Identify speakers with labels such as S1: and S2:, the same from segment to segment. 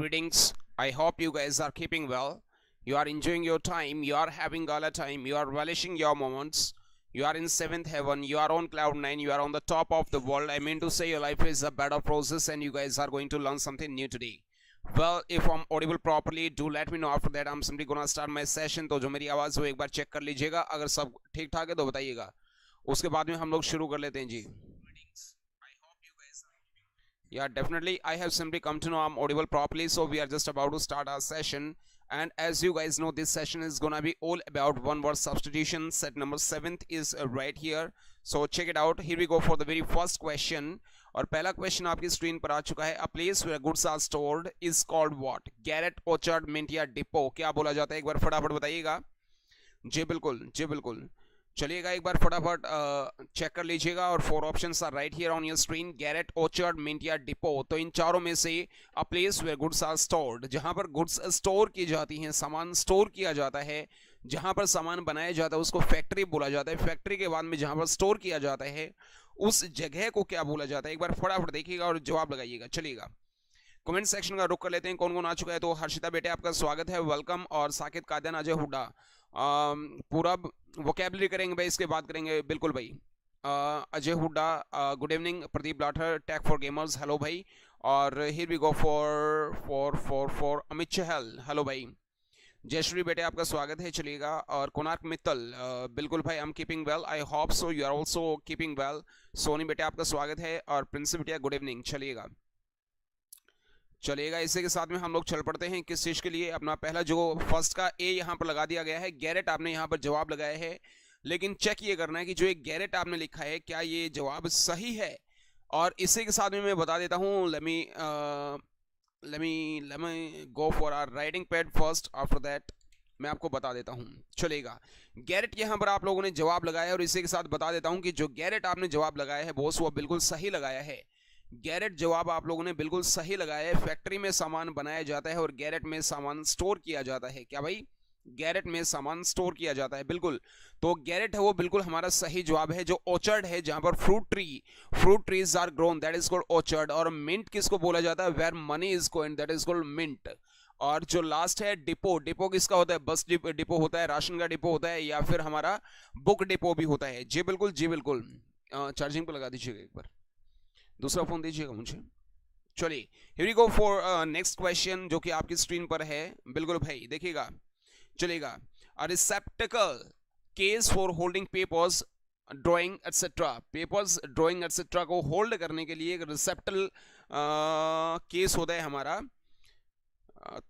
S1: Greetings. I hope you guys are keeping well. You are enjoying your time. You are having gala time. You are relishing your moments. You are in seventh heaven. You are on cloud nine. You are on the top of the world. I mean to say your life is a bed of roses and you guys are going to learn something new today. Well, if I'm audible properly, do let me know. After that, I'm simply gonna start my session. तो जो मेरी आवाज़ हो एक बार check कर लीजिएगा. अगर सब ठीक ठाक है तो बताइएगा. उसके बाद में हम लोग शुरू कर लेते हैं जी. Yeah, definitely. I have simply come to know I'm audible properly, so we are just about to start our session. And as you guys know, this session is gonna be all about one word substitution. Set number 7th is right here. So check it out. Here we go for the very first question. और पहला question आपकी screen पर आ चुका है. A place where goods are stored is called what? Garret, orchard, mint या depot. क्या बोला जाता है एक बार फटाफट बताइएगा. जी बिल्कुल, जी बिल्कुल. चलिएगा एक बार फटाफट चेक कर लीजिएगा. और 4 options are right here on your screen. Garret, orchard, mint या डिपो. तो इन चारों में से a place where goods are stored, जहां पर गुड्स स्टोर की जाती हैं, सामान स्टोर किया जाता है, जहां पर सामान बनाया जाता है उसको फैक्ट्री बोला जाता है. फैक्ट्री के बाद में जहां पर स्टोर किया जाता है उस जगह को क्या बोला जाता है. एक बार फटाफट देखिएगा और जवाब लगाइएगा. चलिएगा कमेंट सेक्शन का रुख कर लेते हैं. कौन कौन आ चुका है. तो हर्षिता बेटे आपका स्वागत है, वेलकम. और साकिब कादन, अजय हुड्डा, पूरा वोकेबलरी करेंगे भाई, इसके बाद करेंगे बिल्कुल भाई. Ajay Hooda, good evening. Pradeep Lathar, tech for gamers, hello भाई. और here we go for Amit Chahal, hello भाई. जयश्री बेटे आपका स्वागत है. चलिएगा. और कोणार्क मित्तल, बिल्कुल भाई, I am keeping well, I hope so you are also keeping well. Soni बेटे आपका स्वागत है. और प्रिंस बेटिया गुड इवनिंग. चलिएगा चलिएगा इसी के साथ में हम लोग चल पड़ते हैं. किस चीज़ के लिए. अपना पहला जो फर्स्ट का ए यहाँ पर लगा दिया गया है. गैरेट आपने यहाँ पर जवाब लगाया है, लेकिन चेक ये करना है कि जो एक गैरेट आपने लिखा है क्या ये जवाब सही है. और इसी के साथ में मैं बता देता हूँ. let me go for our writing pad first. After that मैं आपको बता देता हूँ. चलेगा. गैरेट यहाँ पर आप लोगों ने जवाब लगाया है और इसी के साथ बता देता हूँ कि जो गैरेट आपने जवाब लगाया है बॉस वो बिल्कुल सही लगाया है. गैरेट जवाब आप लोगों ने बिल्कुल सही लगाया है. फैक्ट्री में सामान बनाया जाता है और गैरेट में सामान स्टोर किया जाता है. क्या भाई, गैरेट में सामान स्टोर किया जाता है, बिल्कुल. तो गैरेट है वो बिल्कुल हमारा सही जवाब है. जो ऑर्चर्ड है जहां पर fruit trees are grown, that is called orchard. और मिंट किसको बोला जाता है, where money is coined, that is called mint. और जो लास्ट है डिपो, डिपो किसका होता है, बस डिपो होता है, राशन का डिपो होता है, या फिर हमारा बुक डिपो भी होता है. जी बिल्कुल, जी बिल्कुल. चार्जिंग पर लगा दीजिएगा एक बार, दूसरा फोन दीजिएगा मुझे. चलिए here we go for next question जो कि आपकी स्क्रीन पर है. बिल्कुल भाई देखिएगा. चलेगा. A receptacle case for holding papers, drawing etcetera. Papers, drawing etcetera को होल्ड करने के लिए एक रिसेप्टल केस होता है हमारा.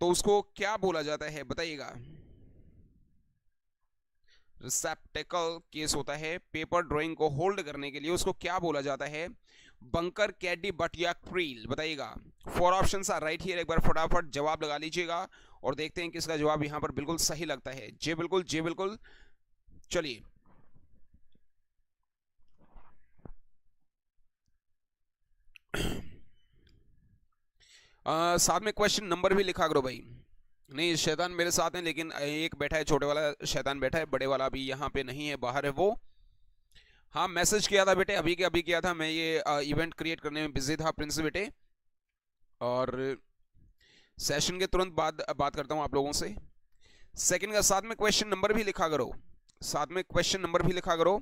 S1: तो उसको क्या बोला जाता है बताइएगा. रिसेप्टेकल केस होता है पेपर ड्राइंग को होल्ड करने के लिए, उसको क्या बोला जाता है. बंकर, कैडी, बट या क्रील. बताइएगा. 4 ऑप्शंस आर राइट हियर. एक बार फटाफट जवाब लगा लीजिएगा और देखते हैं किसका जवाब यहां पर बिल्कुल सही लगता है. जी बिल्कुल, जी बिल्कुल. चलिए साथ में क्वेश्चन नंबर भी लिखा करो भाई. नहीं, शैतान मेरे साथ है, लेकिन एक बैठा है, छोटे वाला शैतान बैठा है, बड़े वाला अभी यहाँ पे नहीं है, बाहर है वो. हाँ, मैसेज किया था बेटे, अभी के अभी किया था. मैं ये इवेंट क्रिएट करने में बिजी था प्रिंस बेटे. और सेशन के तुरंत बाद बात करता हूँ आप लोगों से. सेकंड का साथ में क्वेश्चन नंबर भी लिखा करो, साथ में क्वेश्चन नंबर भी लिखा करो.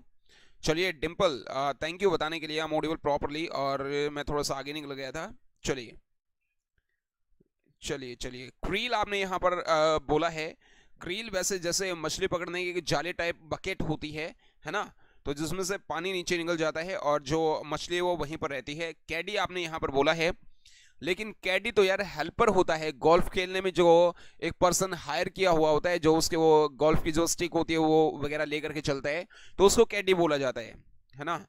S1: चलिए डिम्पल, थैंक यू बताने के लिए. I am audible properly. और मैं थोड़ा सा आगे निकल गया था. चलिए चलिए चलिए. क्रील आपने यहाँ पर बोला है. क्रील वैसे जैसे मछली पकड़ने की जाले टाइप बकेट होती है ना, तो जिसमें से पानी नीचे निकल जाता है और जो मछली है वो वहीं पर रहती है. कैडी आपने यहाँ पर बोला है, लेकिन कैडी तो यार हेल्पर होता है. गोल्फ खेलने में जो एक पर्सन हायर किया हुआ होता है, जो उसके वो गोल्फ की जो स्टिक होती है वो वगैरह लेकर के चलता है, तो उसको कैडी बोला जाता है ना.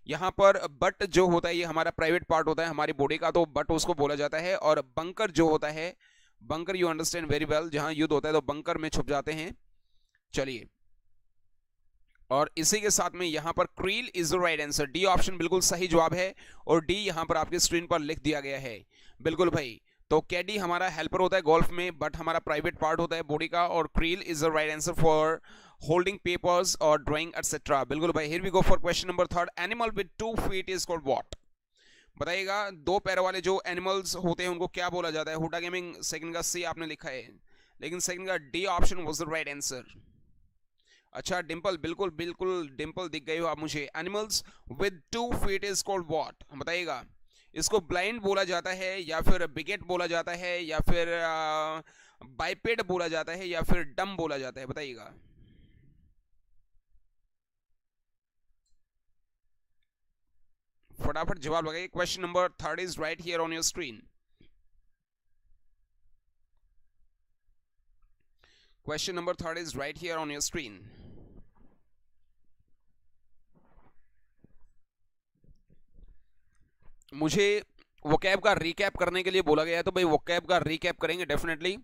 S1: यहाँ पर बट जो होता है ये हमारा प्राइवेट पार्ट होता है हमारी बॉडी का, तो बट उसको बोला जाता है. और बंकर जो होता है, bunker you understand very well, जहां युद्ध होता है तो बंकर में छुप जाते हैं. चलिए. और इसी के साथ में यहाँ पर krill is the right answer. D option बिल्कुल सही जवाब है और डी यहाँ पर आपकी स्क्रीन पर लिख दिया गया है. बिल्कुल भाई. तो कैडी हमारा हेल्पर होता है गोल्फ में, बट हमारा प्राइवेट पार्ट होता है बॉडी का. और creel is the right answer for holding papers और ड्राइंग एटसेट्रा. बिल्कुल भाई. Here we go for question number 3. Animal with 2 feet is called what. बताइएगा, दो पैर वाले जो एनिमल्स होते हैं उनको क्या बोला जाता है? हुडा गेमिंग सेकंड का सी आपने लिखा है, लेकिन सेकंड का D option was the right answer. अच्छा डिंपल, बिल्कुल बिल्कुल डिंपल दिख गई हो आप मुझे। Animals with 2 feet is called what? बताइएगा, इसको ब्लाइंड बोला जाता है, या फिर बिगेट बोला जाता है, या फिर बाइपेड बोला जाता है, या फिर डम बोला जाता है? बताइएगा। फटाफट जवाब लगाइए। Question number 3 is right here on your screen. Question number 3 is right here on your screen. मुझे वोकैब का रिकैप करने के लिए बोला गया है, तो भाई वोकैब का रिकैप करेंगे डेफिनेटली,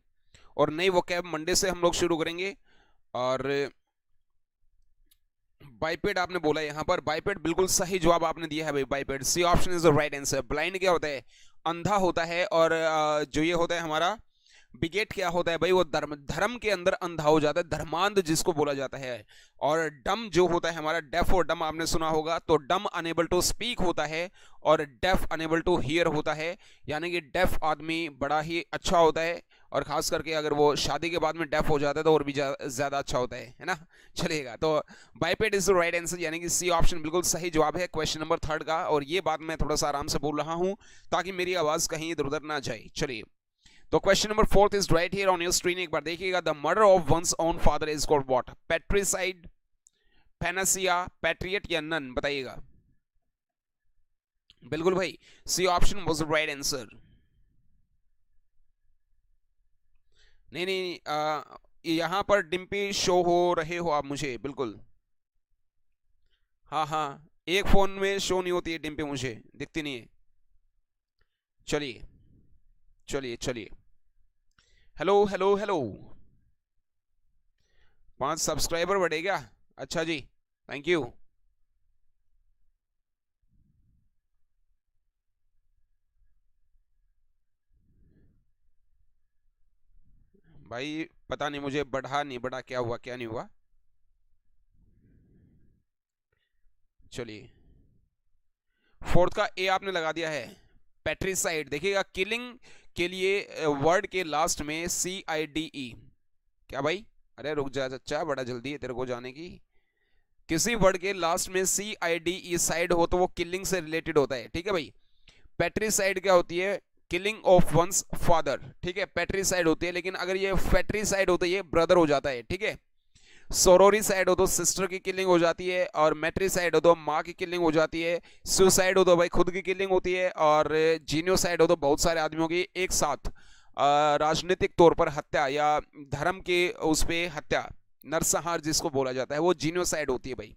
S1: और नई वोकैब मंडे से हम लोग शुरू करेंगे। और बाइपेड आपने बोला यहाँ पर, बाइपेड बिल्कुल सही जवाब आपने दिया है भाई, biped C option is the right answer. Blind क्या होता है? अंधा होता है, और जो ये होता है हमारा बिगेट क्या होता है भाई? वो धर्म के अंदर अंधा हो जाता है, धर्मांध जिसको बोला जाता है। और डम जो होता है हमारा, डेफ और डम आपने सुना होगा, तो डम अनेबल टू स्पीक होता है और डेफ अनेबल टू हियर होता है। यानी कि डेफ आदमी बड़ा ही अच्छा होता है, और खास करके अगर वो शादी के बाद में डेफ हो जाता है तो और भी ज्यादा अच्छा होता है ना। चलिएगा, तो बाइपेड इज द राइट आंसर, यानी कि सी ऑप्शन बिल्कुल सही जवाब है क्वेश्चन नंबर 3 का। और ये बात मैं थोड़ा सा आराम से बोल रहा हूं ताकि मेरी आवाज कहीं इधर उधर ना जाए। चलिए, तो question number 4 is right here on your screen. एक बार देखिएगा, the murder of one's own father is called what? Patricide, panacea, patriot या नन? बताइएगा। बिल्कुल भाई, C option was the right answer. नहीं नहीं, यहां पर डिम्पी शो हो रहे हो आप मुझे, बिल्कुल। हाँ हाँ, एक फोन में शो नहीं होती है डिम्पी, मुझे दिखती नहीं है। चलिए चलिए चलिए, हेलो हेलो हेलो, 5 सब्सक्राइबर बढ़े क्या? अच्छा जी, थैंक यू। भाई पता नहीं मुझे बढ़ा नहीं बढ़ा, क्या हुआ क्या नहीं हुआ। चलिए, 4 का ए आपने लगा दिया है, पैट्रिसाइड। देखिएगा, किलिंग के लिए वर्ड के लास्ट में CIDE। क्या भाई? अरे रुक जा चच्चा, बड़ा जल्दी है तेरे को जाने की। किसी वर्ड के लास्ट में CIDE साइड हो तो वो किलिंग से रिलेटेड होता है, ठीक है भाई। पैट्रिसाइड क्या होती है? किलिंग ऑफ वंस फादर, ठीक है, पैट्रिसाइड होती है। लेकिन अगर ये फैट्रिसाइड होता है, ये ब्रदर हो जाता है, ठीक है। सोरोरी साइड हो तो सिस्टर की किलिंग हो जाती है, और मैट्रिसाइड हो तो माँ की किलिंग हो जाती है, सुसाइड हो तो भाई खुद की किलिंग होती है, और जीनोसाइड हो तो बहुत सारे आदमियों की एक साथ राजनीतिक तौर पर हत्या या धर्म के उस पे हत्या, नरसंहार जिसको बोला जाता है, वो जीनोसाइड होती है भाई।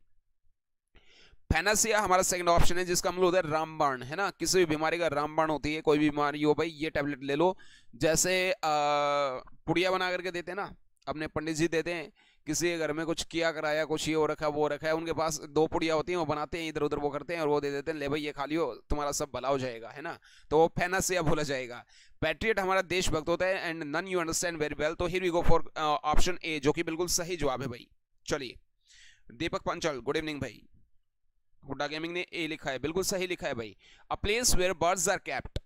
S1: पैनासिया हमारा सेकंड ऑप्शन है, जिसका मतलब होता है रामबाण, है ना। किसी भी बीमारी का रामबाण होती है, कोई भी बीमारी हो भाई, ये टैबलेट ले लो। जैसे पुड़िया बना करके देते हैं ना, अपने पंडित जी देते हैं, किसी के घर में कुछ किया कराया, कुछ ये हो रखा है वो रखा है, उनके पास 2 पुड़िया होती हैं, वो बनाते हैं इधर उधर वो करते हैं, और वो दे देते हैं, ले भाई ये खा लियो तुम्हारा सब भला हो जाएगा, है ना। तो वो पैनासिया बोला जाएगा। पैट्रियट हमारा देशभक्त होता है, and none you understand very well. तो here we go for option A, जो कि बिल्कुल सही जवाब है भाई। चलिए, दीपक पंचल, गुड इवनिंग भाई। हुड्डा गेमिंग ने ए लिखा है, बिल्कुल सही लिखा है भाई। A place where birds are kept,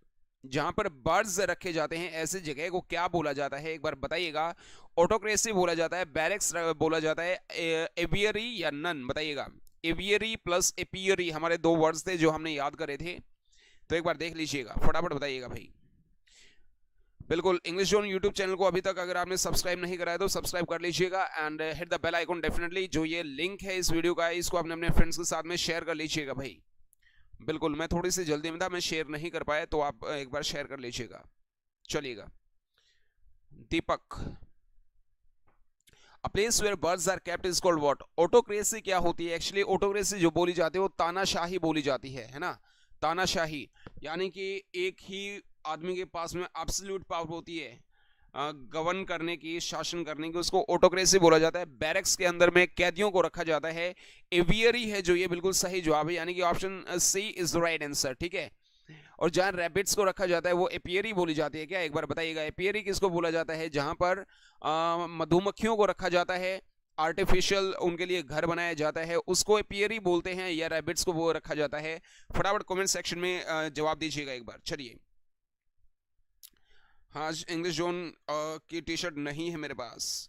S1: जहां पर बर्ड्स रखे जाते हैं, ऐसी जगह को क्या बोला जाता है? एक बार बताइएगा। ऑटोक्रेसी बोला जाता है, बैरक्स बोला जाता है, एवियरी या नन? बताइएगा। एवियरी प्लस एपियरी हमारे 2 वर्ड्स थे जो हमने याद करे थे, तो एक बार देख लीजिएगा, फटाफट बताइएगा भाई। बिल्कुल, इंग्लिश जोन यूट्यूब चैनल को अभी तक अगर आपने सब्सक्राइब नहीं कराया तो सब्सक्राइब कर लीजिएगा, and hit the bell icon definitely. जो ये लिंक है इस वीडियो का, इसको आपने अपने फ्रेंड्स के साथ में शेयर कर लीजिएगा भाई। बिल्कुल, मैं थोड़ी सी जल्दी में था, मैं शेयर नहीं कर पाया, तो आप एक बार शेयर कर लीजिएगा। चलिएगा, Deepak, a place where birds are kept is called what? Autocracy क्या होती है? एक्चुअली ऑटोक्रेसी जो बोली जाती है वो तानाशाही बोली जाती है ना। तानाशाही यानी कि एक ही आदमी के पास में एब्सोल्यूट पावर होती है गवर्न करने की, शासन करने की, उसको ऑटोक्रेसी बोला जाता है। बैरक्स के अंदर में कैदियों को रखा जाता है। एवियरी है जो, ये बिल्कुल सही जवाब है, यानी कि option C is the right answer, ठीक है। और जहां रैबिट्स को रखा जाता है वो एपियरी बोली जाती है क्या? एक बार बताइएगा, एपियरी किसको बोला जाता है? जहां पर मधुमक्खियों को रखा जाता है, आर्टिफिशियल उनके लिए घर बनाया जाता है उसको एपियरी बोलते हैं, या रैबिट्स को वो रखा जाता है? फटाफट कमेंट सेक्शन में जवाब दीजिएगा एक बार। चलिए, हाँ इंग्लिश जोन की टी शर्ट नहीं है मेरे पास।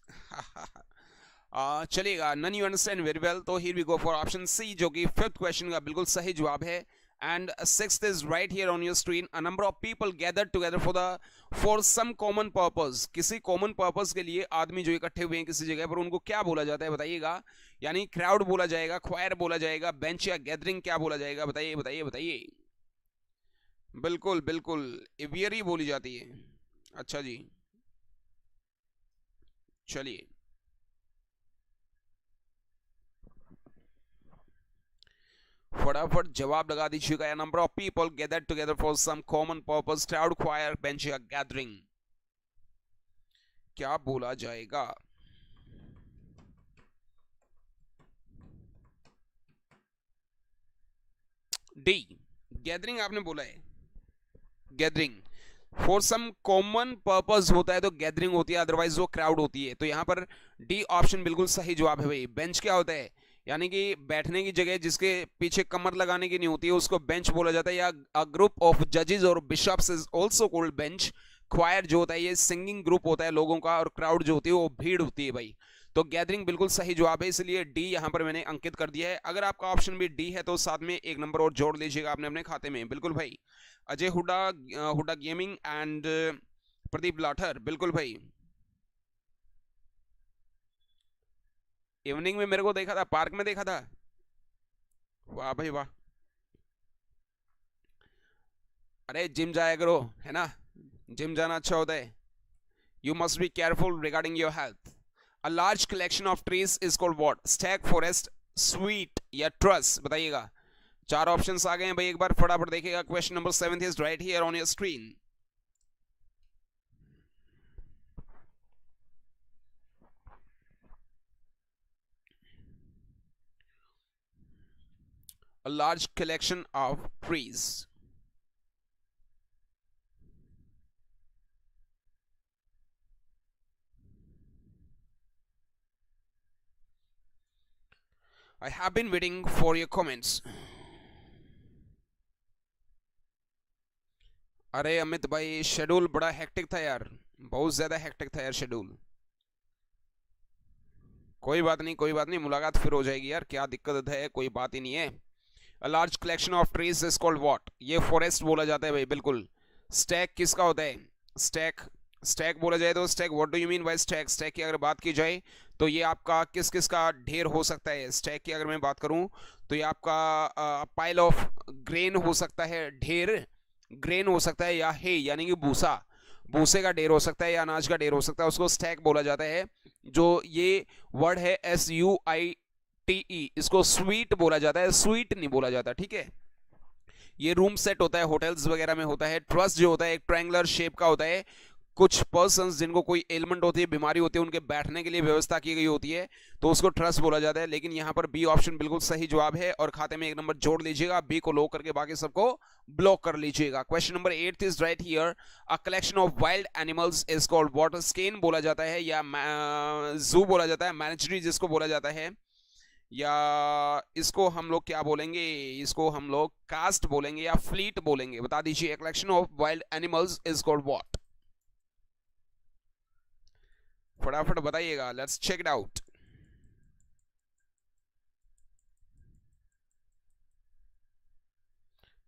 S1: चलेगा, none you understand very well. तो here we go for option C, जो कि फिफ्थ क्वेश्चन का बिल्कुल सही जवाब है। And sixth is right here on your screen. A number of people gathered together for some common purpose. किसी common purpose के लिए आदमी जो इकट्ठे हुए हैं किसी जगह पर, उनको क्या बोला जाता है बताइएगा? यानी क्राउड बोला जाएगा, ख्वायर बोला जाएगा, बेंच या गैदरिंग क्या बोला जाएगा? बताइए बताइए बताइए। बिल्कुल बिल्कुल, एवियरी बोली जाती है। अच्छा जी, चलिए, फटाफट जवाब लगा दीजिएगा। Number of people gathered together for some common purpose, crowd, choir, bench या गैदरिंग, क्या बोला जाएगा? डी, गैदरिंग आपने बोला है। Gathering for some common purpose होता है तो गैदरिंग होती है, अदरवाइज वो क्राउड होती है। तो यहां पर डी ऑप्शन बिल्कुल सही जवाब है भाई। बेंच क्या होता है? यानी कि बैठने की जगह जिसके पीछे कमर लगाने की नहीं होती है उसको बेंच बोला जाता है, या अ ग्रुप ऑफ जजेस और bishops is also called bench. Choir जो होता है ये सिंगिंग ग्रुप होता है लोगों का, और क्राउड जो होती है वो भीड़ होती है भाई। तो गैदरिंग बिल्कुल सही जवाब है, इसलिए डी यहां पर मैंने अंकित कर दिया है। अगर आपका ऑप्शन भी डी है तो साथ में एक नंबर और जोड़ लीजिएगा आपने अपने खाते में। बिल्कुल भाई। अजय हुड्डा, हुड्डा गेमिंग एंड प्रदीप लाठर, बिल्कुल भाई। इवनिंग में मेरे को देखा था, पार्क में देखा था। वाह भाई वाह। अरे जिम जाया करो, है ना, जिम जाना अच्छा होता है। You must be careful regarding your health. A large collection of trees is called what? Stag, forest, sweet या ट्रस? बताइएगा। चार ऑप्शंस आ गए हैं भाई, एक बार फटाफट देखिएगा। Question number 7 is right here on your screen. A large collection of trees. I have been waiting for your comments. अरे अमित भाई, शेड्यूल बड़ा हेक्टिक था यार, बहुत ज्यादा हेक्टिक था यार शेड्यूल। कोई बात नहीं कोई बात नहीं, मुलाकात फिर हो जाएगी यार, क्या दिक्कत है, कोई बात ही नहीं है। A large collection of trees is called what? ये फॉरेस्ट बोला जाता है भाई, बिल्कुल। स्टैक किसका होता है? स्टैक, स्टैक बोला जाए तो stack, what do you mean by stack? Stack की अगर बात की जाए तो ये आपका किस किस का ढेर हो सकता है? स्टैक की अगर मैं बात करूं तो ये आपका पाइल ऑफ ग्रेन हो सकता है, ढेर ग्रेन हो सकता है, या हे यानी कि भूसा, भूसे का ढेर हो सकता है, या अनाज का ढेर हो सकता है, उसको स्टैक बोला जाता है। जो ये वर्ड है SUITE, इसको स्वीट बोला जाता है, स्वीट नहीं बोला जाता, ठीक है। ये रूम सेट होता है, होटल्स वगैरह में होता है। ट्रस्ट जो होता है एक ट्रायंगुलर शेप का होता है। कुछ पर्सन्स जिनको कोई एलिमेंट होती है, बीमारी होती है, उनके बैठने के लिए व्यवस्था की गई होती है, तो उसको ट्रस्ट बोला जाता है। लेकिन यहाँ पर बी ऑप्शन बिल्कुल सही जवाब है, और खाते में एक नंबर जोड़ लीजिएगा। बी को लो करके बाकी सबको ब्लॉक कर लीजिएगा। Question number 8 is right here. A collection of wild animals is called what? Scan बोला जाता है, या जू बोला जाता है, मैनेजरी जिसको बोला जाता है, या इसको हम लोग क्या बोलेंगे? इसको हम लोग कास्ट बोलेंगे या फ्लीट बोलेंगे? बता दीजिए। Collection of wild animals is called what? फटाफट बताइएगा, let's check it out.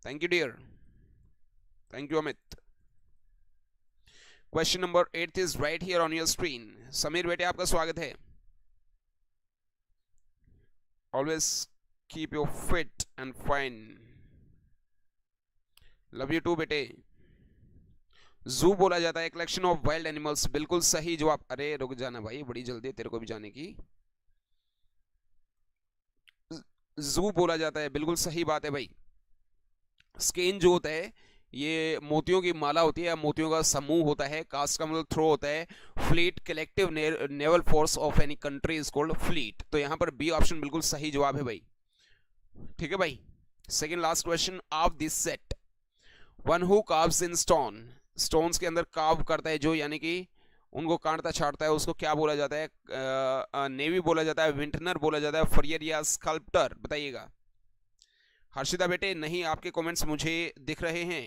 S1: Thank you dear, thank you Amit. Question number 8 is right here on your screen. Sameer बेटे आपका स्वागत है। Always keep you fit and fine. Love you too बेटे। जू बोला जाता है कलेक्शन ऑफ वाइल्ड एनिमल्स, बिल्कुल सही जवाब। अरे रुक जाना भाई, बड़ी जल्दी है तेरे को भी जाने की। जू बोला जाता है, बिल्कुल सही बात है भाई। स्केन जो होता है ये मोतियों की माला होती है, या मोतियों का समूह होता है। कास्ट का मतलब थ्रो होता है। Fleet, collective naval force of any country is called fleet. तो यहां पर बी ऑप्शन बिल्कुल सही जवाब है भाई, ठीक है भाई। Second last question of this set. One who carves in stone, stones के अंदर कार्व करता है जो, यानी कि उनको काटता छाटता है उसको क्या बोला जाता है? नेवी बोला जाता है, विंटनर बोला जाता है, फरियर या स्कल्प्टर? बताइएगा। हर्षिता बेटे नहीं, आपके कमेंट्स मुझे दिख रहे हैं।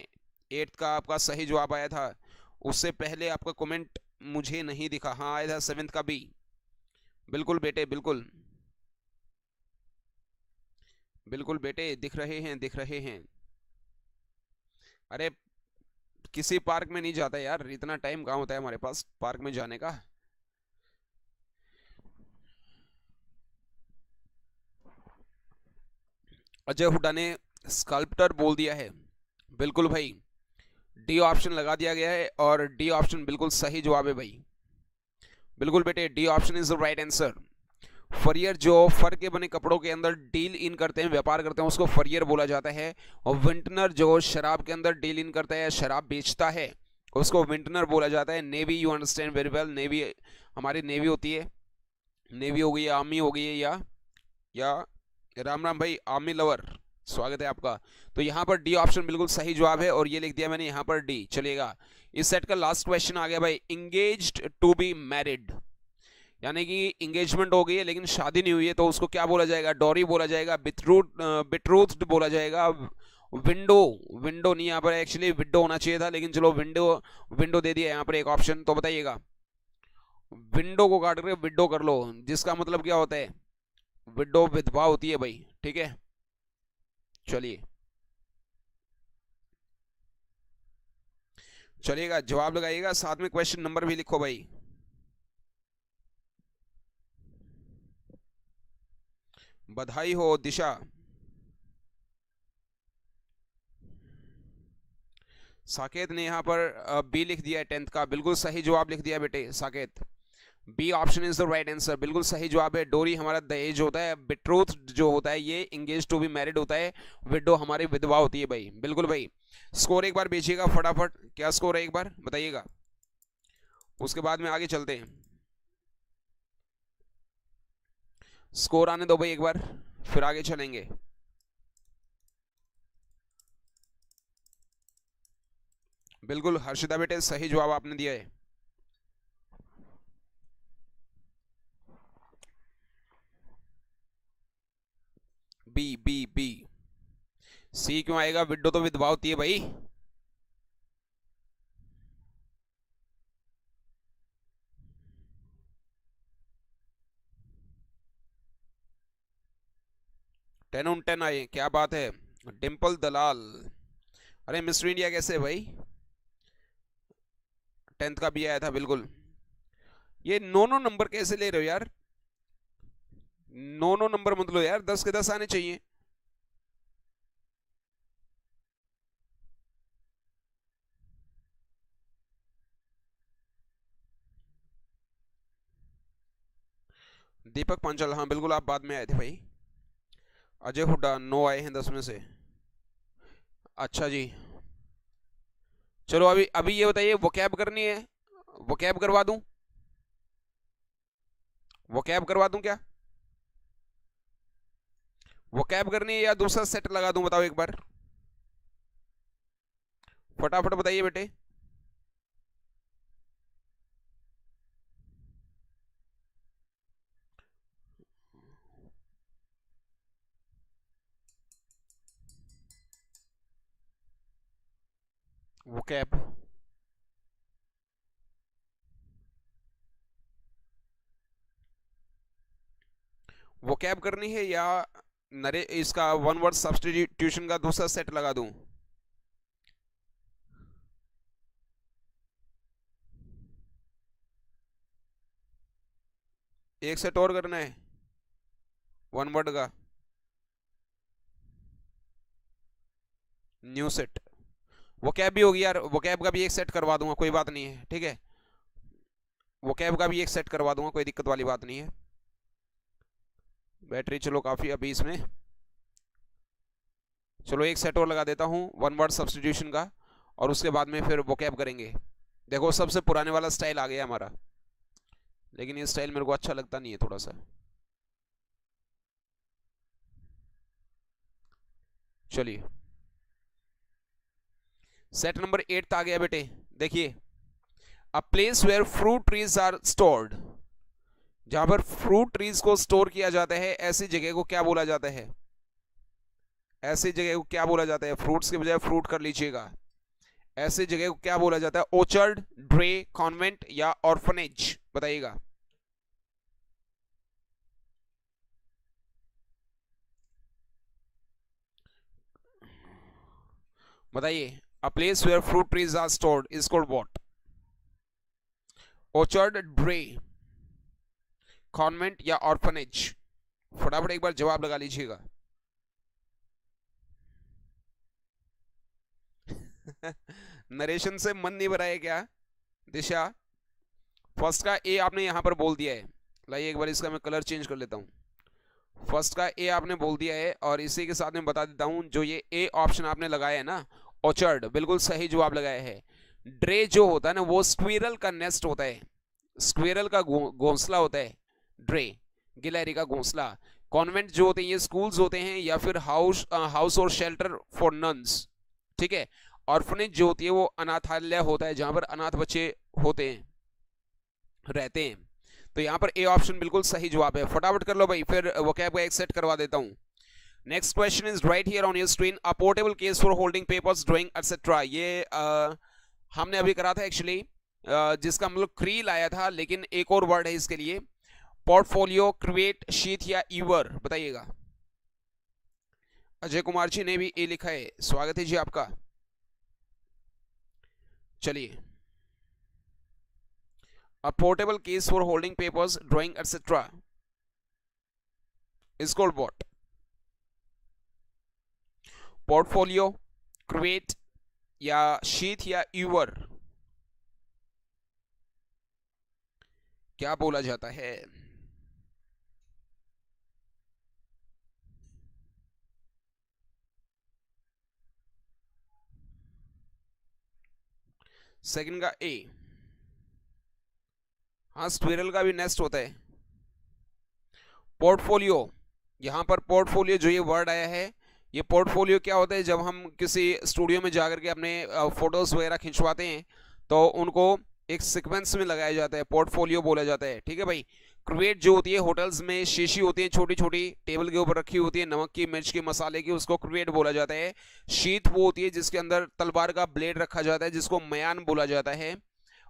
S1: 8th का आपका सही जवाब आया था, उससे पहले आपका कमेंट मुझे नहीं दिखा। हाँ आया था 7th का भी। बिल्कुल बेटे बिल्कुल, बिल्कुल बेटे दिख रहे हैं, दिख रहे हैं। अरे किसी पार्क में नहीं जाता यार, इतना टाइम कहाँ होता है हमारे पास पार्क में जाने का। अजय हुड्डा ने स्कल्प्टर बोल दिया है। बिल्कुल भाई, डी ऑप्शन लगा दिया गया है और डी ऑप्शन बिल्कुल सही जवाब है भाई। बिल्कुल बेटे, D option is the right answer. Fourier जो फर के बने कपड़ों के अंदर डील इन करते हैं, व्यापार करते हैं, उसको फरियर बोला जाता है। और विंटनर जो शराब के अंदर डील इन करता है, शराब बेचता है, उसको विंटनर बोला जाता है। Navy, you understand very well, navy हमारी नेवी होती है, नेवी हो गई, आर्मी हो गई है, या राम राम भाई आर्मी लवर, स्वागत है आपका। तो यहाँ पर डी ऑप्शन बिल्कुल सही जवाब है और ये लिख दिया मैंने यहाँ पर डी। चलिएगा, इस सेट का लास्ट क्वेश्चन आ गया भाई। इंगेज्ड टू बी मैरिड, यानी कि इंगेजमेंट हो गई है लेकिन शादी नहीं हुई है, तो उसको क्या बोला जाएगा? डोरी बोला जाएगा, बिट्रूथ्ड बोला जाएगा, विंडो, विंडो नहीं, यहाँ पर एक्चुअली विंडो होना चाहिए था, लेकिन चलो विंडो, विंडो दे दिया यहाँ पर एक ऑप्शन। तो बताइएगा, विंडो को काट कर विडो कर लो, जिसका मतलब क्या होता है? विडो विधवा होती है भाई, ठीक है। चलिए चलिएगा, जवाब लगाइएगा, साथ में क्वेश्चन नंबर भी लिखो भाई। बधाई हो दिशा। साकेत ने यहाँ पर बी लिख दिया है 10th का, बिल्कुल सही जवाब लिख दिया बेटे Saket. B option is the right answer, बिल्कुल सही जवाब है। डोरी हमारा दहेज होता है, बिट्रोथ जो होता है ये इंगेज टू बी मैरिड होता है, विडो हमारी विधवा होती है भाई। बिल्कुल भाई, स्कोर एक बार भेजिएगा फटाफट, क्या स्कोर है एक बार बताइएगा, उसके बाद में आगे चलते हैं। स्कोर आने दो भाई एक बार, फिर आगे चलेंगे। बिल्कुल हर्षिता बेटे, सही जवाब आपने दिया है। B B B. सी क्यों आएगा? विडो तो विधवा होती है भाई। टेन ऑन 10 आए, क्या बात है। डिम्पल दलाल, अरे मिस्टर इंडिया कैसे भाई? 10th का भी आया था बिल्कुल। ये नो नंबर कैसे ले रहे हो यार? नो नंबर मत लो यार, 10 के 10 आने चाहिए। दीपक पांचाल, हाँ बिल्कुल आप बाद में आए थे भाई। अजय हुड्डा 9 आए हैं 10 में से। अच्छा जी, चलो अभी अभी ये बताइए, वो कैब करनी है, वो कैब करवा दूं? वो कैब करवा दूं क्या? वो कैब करनी है या दूसरा सेट लगा दूं, बताओ एक बार फटाफट बताइए बेटे। वो कैब, वो कैब करनी है या नरे इसका वन वर्ड सब्स्टिट्यूशन का दूसरा सेट लगा दूं? एक सेट और करना है वन वर्ड का, न्यू सेट। वो कैब भी होगी यार, वो कैब का भी एक सेट करवा दूंगा, कोई बात नहीं है, ठीक है। वो कैब का भी एक सेट करवा दूंगा, कोई दिक्कत वाली बात नहीं है। बैटरी चलो काफ़ी अभी इसमें, चलो एक सेट और लगा देता हूँ वन वर्ड सब्स्टिट्यूशन का, और उसके बाद में फिर वो कैब करेंगे। देखो सबसे पुराने वाला स्टाइल आ गया हमारा, लेकिन ये स्टाइल मेरे को अच्छा लगता नहीं है थोड़ा सा। चलिए, सेट नंबर 8 आ गया बेटे, देखिए a place where fruit trees are stored, जहां पर फ्रूट ट्रीज को स्टोर किया जाता है, ऐसी जगह को क्या बोला जाता है? ऐसी जगह को क्या बोला जाता है? फ्रूट्स के बजाय फ्रूट कर लीजिएगा। ऐसी जगह को क्या बोला जाता है? ऑर्चर्ड, ड्रे, कॉन्वेंट या ऑर्फनेज? बताइएगा। बताइए। A place where fruit trees are stored is called what? Orchard, dray, convent या ऑर्फनेज? फटाफट एक बार जवाब लगा लीजिएगा। नरेशन से मन नहीं भरा है क्या दिशा? फर्स्ट का ए आपने यहां पर बोल दिया है। लाइए एक बार इसका मैं कलर चेंज कर लेता हूं। फर्स्ट का ए आपने बोल दिया है और इसी के साथ मैं बता देता हूं, जो ये ए ऑप्शन आपने लगाया है ना, ऑर्चर्ड, बिल्कुल सही जवाब लगाया है। ड्रे जो होता है ना, वो स्क्विरल का नेस्ट होता है, स्क्विरल का घोंसला होता है ड्रे, गिलहरी का घोंसला। कॉन्वेंट जो होते हैं ये स्कूल्स होते हैं या फिर हाउस और शेल्टर फॉर नन्स, ठीक है। ऑर्फनेज जो होती है वो अनाथालय होता है, जहां पर अनाथ बच्चे होते हैं, रहते हैं। तो यहाँ पर ए ऑप्शन बिल्कुल सही जवाब है। फटाफट कर लो भाई, फिर वोकैब का एक सेट करवा देता हूँ। Next question is right here on your screen, a portable case for holding papers, drawing etcetera. ये हमने अभी करा था एक्चुअली, जिसका मतलब क्रील आया था, लेकिन एक और वर्ड है इसके लिए, पोर्टफोलियो, क्रिएट, शीट या ईवर? बताइएगा। अजय कुमार जी ने भी ए लिखा है, स्वागत है जी आपका। चलिए, a portable case for holding papers, drawing, etc. is called what? Portfolio, create या शीट या ईवर? क्या बोला जाता है? सेकंड का ए। हाँ, स्क्विरल का भी नेस्ट होता है। पोर्टफोलियो, यहां पर पोर्टफोलियो जो ये वर्ड आया है, ये पोर्टफोलियो क्या होता है? जब हम किसी स्टूडियो में जाकर के अपने फोटोज वगैरह खिंचवाते हैं तो उनको एक सीक्वेंस में लगाया जाता है, पोर्टफोलियो बोला जाता है, ठीक है भाई। क्रिएट जो होती है, होटल्स में शीशी होती है छोटी छोटी, टेबल के ऊपर रखी होती है, नमक की, मिर्च की, मसाले की, उसको क्रिएट बोला जाता है। शीट वो होती है जिसके अंदर तलवार का ब्लेड रखा जाता है, जिसको मयान बोला जाता है।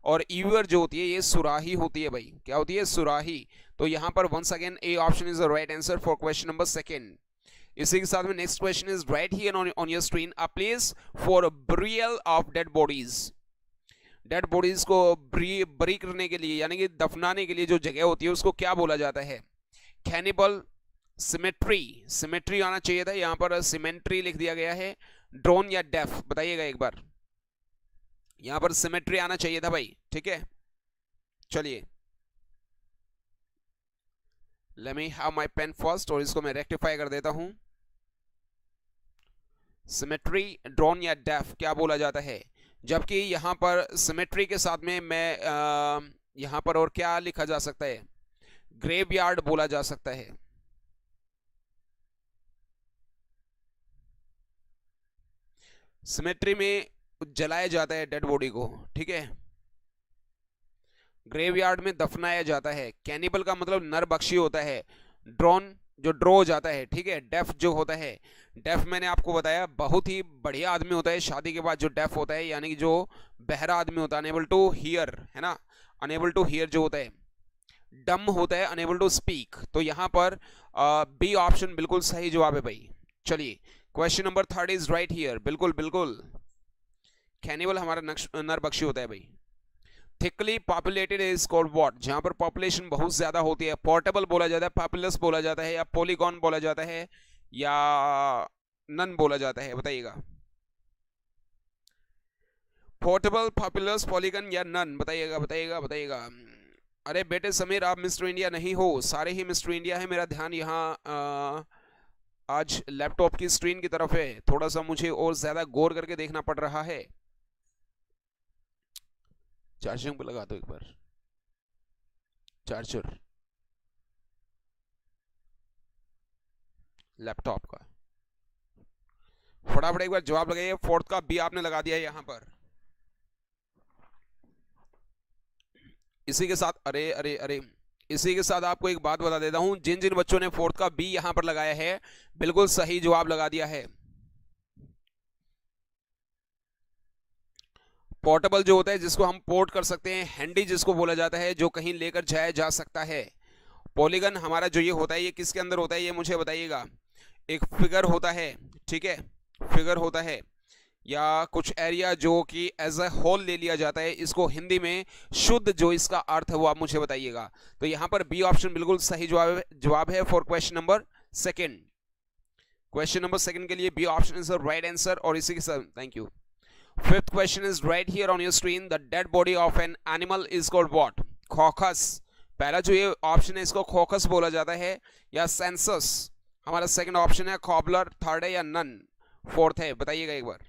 S1: और ईवर जो होती है ये सुराही होती है भाई। क्या होती है? सुराही। तो यहां पर once again A option is the right answer for question number second. इसी के साथ में next question is right here on your screen, a place for burial of dead bodies. Dead bodies को बरी करने के लिए, यानी कि दफनाने के लिए जो जगह होती है, उसको क्या बोला जाता है? कैनिबल, सिमेट्री, सिमेट्री आना चाहिए था, यहां पर सिमेट्री लिख दिया गया है। ड्रोन या डेफ? बताइएगा एक बार। यहां पर सिमेट्री आना चाहिए था भाई, ठीक है। चलिए, let me have my pen first, और इसको मैं रेक्टिफाई कर देता हूं। सिमेट्री, ड्रोन या डेफ क्या बोला जाता है? जबकि यहां पर सिमेट्री के साथ में मैं यहां पर और क्या लिखा जा सकता है? ग्रेवयार्ड बोला जा सकता है। सिमेट्री में जलाया जाता है डेड बॉडी को, ठीक है। ग्रेवयार्ड में दफनाया जाता है। कैनिबल का मतलब नरभक्षी होता है। ड्रोन जो ड्रो हो जाता है, ठीक है। डेफ जो होता है, डेफ मैंने आपको बताया बहुत ही बढ़िया आदमी होता है शादी के बाद जो डेफ होता है, यानी कि जो बहरा आदमी होता है, अनेबल टू हियर, है ना, अनेबल टू हियर जो होता है। डम होता है, अनेबल टू स्पीक। तो यहां पर बी ऑप्शन बिल्कुल सही जवाब है भाई। चलिए, question number third is right here, बिल्कुल बिल्कुल। कैनिबल हमारा नरभक्षी होता है भाई। Thickly populated is called what? जहां पर पॉपुलेशन बहुत ज्यादा होती है। पोर्टेबल बोला जाता है, पॉपुलस बोला जाता है, या पॉलीगॉन बोला जाता है, या नन बोला जाता है? बताइएगा। पोर्टेबल, पॉपुलस, पॉलीगॉन या नन? बताइएगा बताइएगा बताइएगा। अरे बेटे समीर, आप मिस्टर इंडिया नहीं हो, सारे ही मिस्टर इंडिया है। मेरा ध्यान यहाँ आज लैपटॉप की स्क्रीन की तरफ है, थोड़ा सा मुझे और ज्यादा गौर करके देखना पड़ रहा है। चार्जिंग पे लगा दो एक बार, चार्जर लैपटॉप का। फटाफट एक बार जवाब लगाइए। फोर्थ का बी आपने लगा दिया है यहां पर। इसी के साथ अरे अरे अरे इसी के साथ आपको एक बात बता देता हूं, जिन जिन बच्चों ने फोर्थ का बी यहां पर लगाया है बिल्कुल सही जवाब लगा दिया है। पोर्टेबल जो होता है जिसको हम पोर्ट कर सकते हैं, हैंडी जिसको बोला जाता है, जो कहीं लेकर जाया जा सकता है। पॉलीगन हमारा जो ये होता है ये किसके अंदर होता है ये मुझे बताइएगा। एक फिगर होता है, ठीक है, फिगर होता है या कुछ एरिया जो कि एज अ होल ले लिया जाता है, इसको हिंदी में शुद्ध जो इसका अर्थ है वो आप मुझे बताइएगा। तो यहां पर बी ऑप्शन बिल्कुल सही जवाब है for question number second. Question number second के लिए B option is the right answer. और इसी के साथ thank you. Fifth question is right here on your screen, the dead body of an animal is called what? Carcass. पहला जो ये option है इसको खोखस बोला जाता है या सेंसस। हमारा सेकंड ऑप्शन है कॉबलर, थर्ड है या नन, फोर्थ है, बताइएगा एक बार।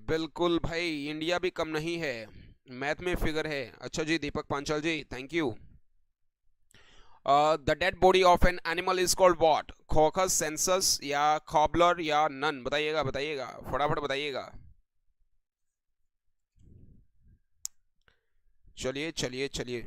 S1: बिल्कुल भाई, इंडिया भी कम नहीं है, मैथ में फिगर है। अच्छा ji Deepak Panchal ji, thank you. The dead body of an animal is called what? Carcass, census या कॉबलर या नन, बताइएगा बताइएगा, फटाफट बताइएगा। चलिए चलिए चलिए,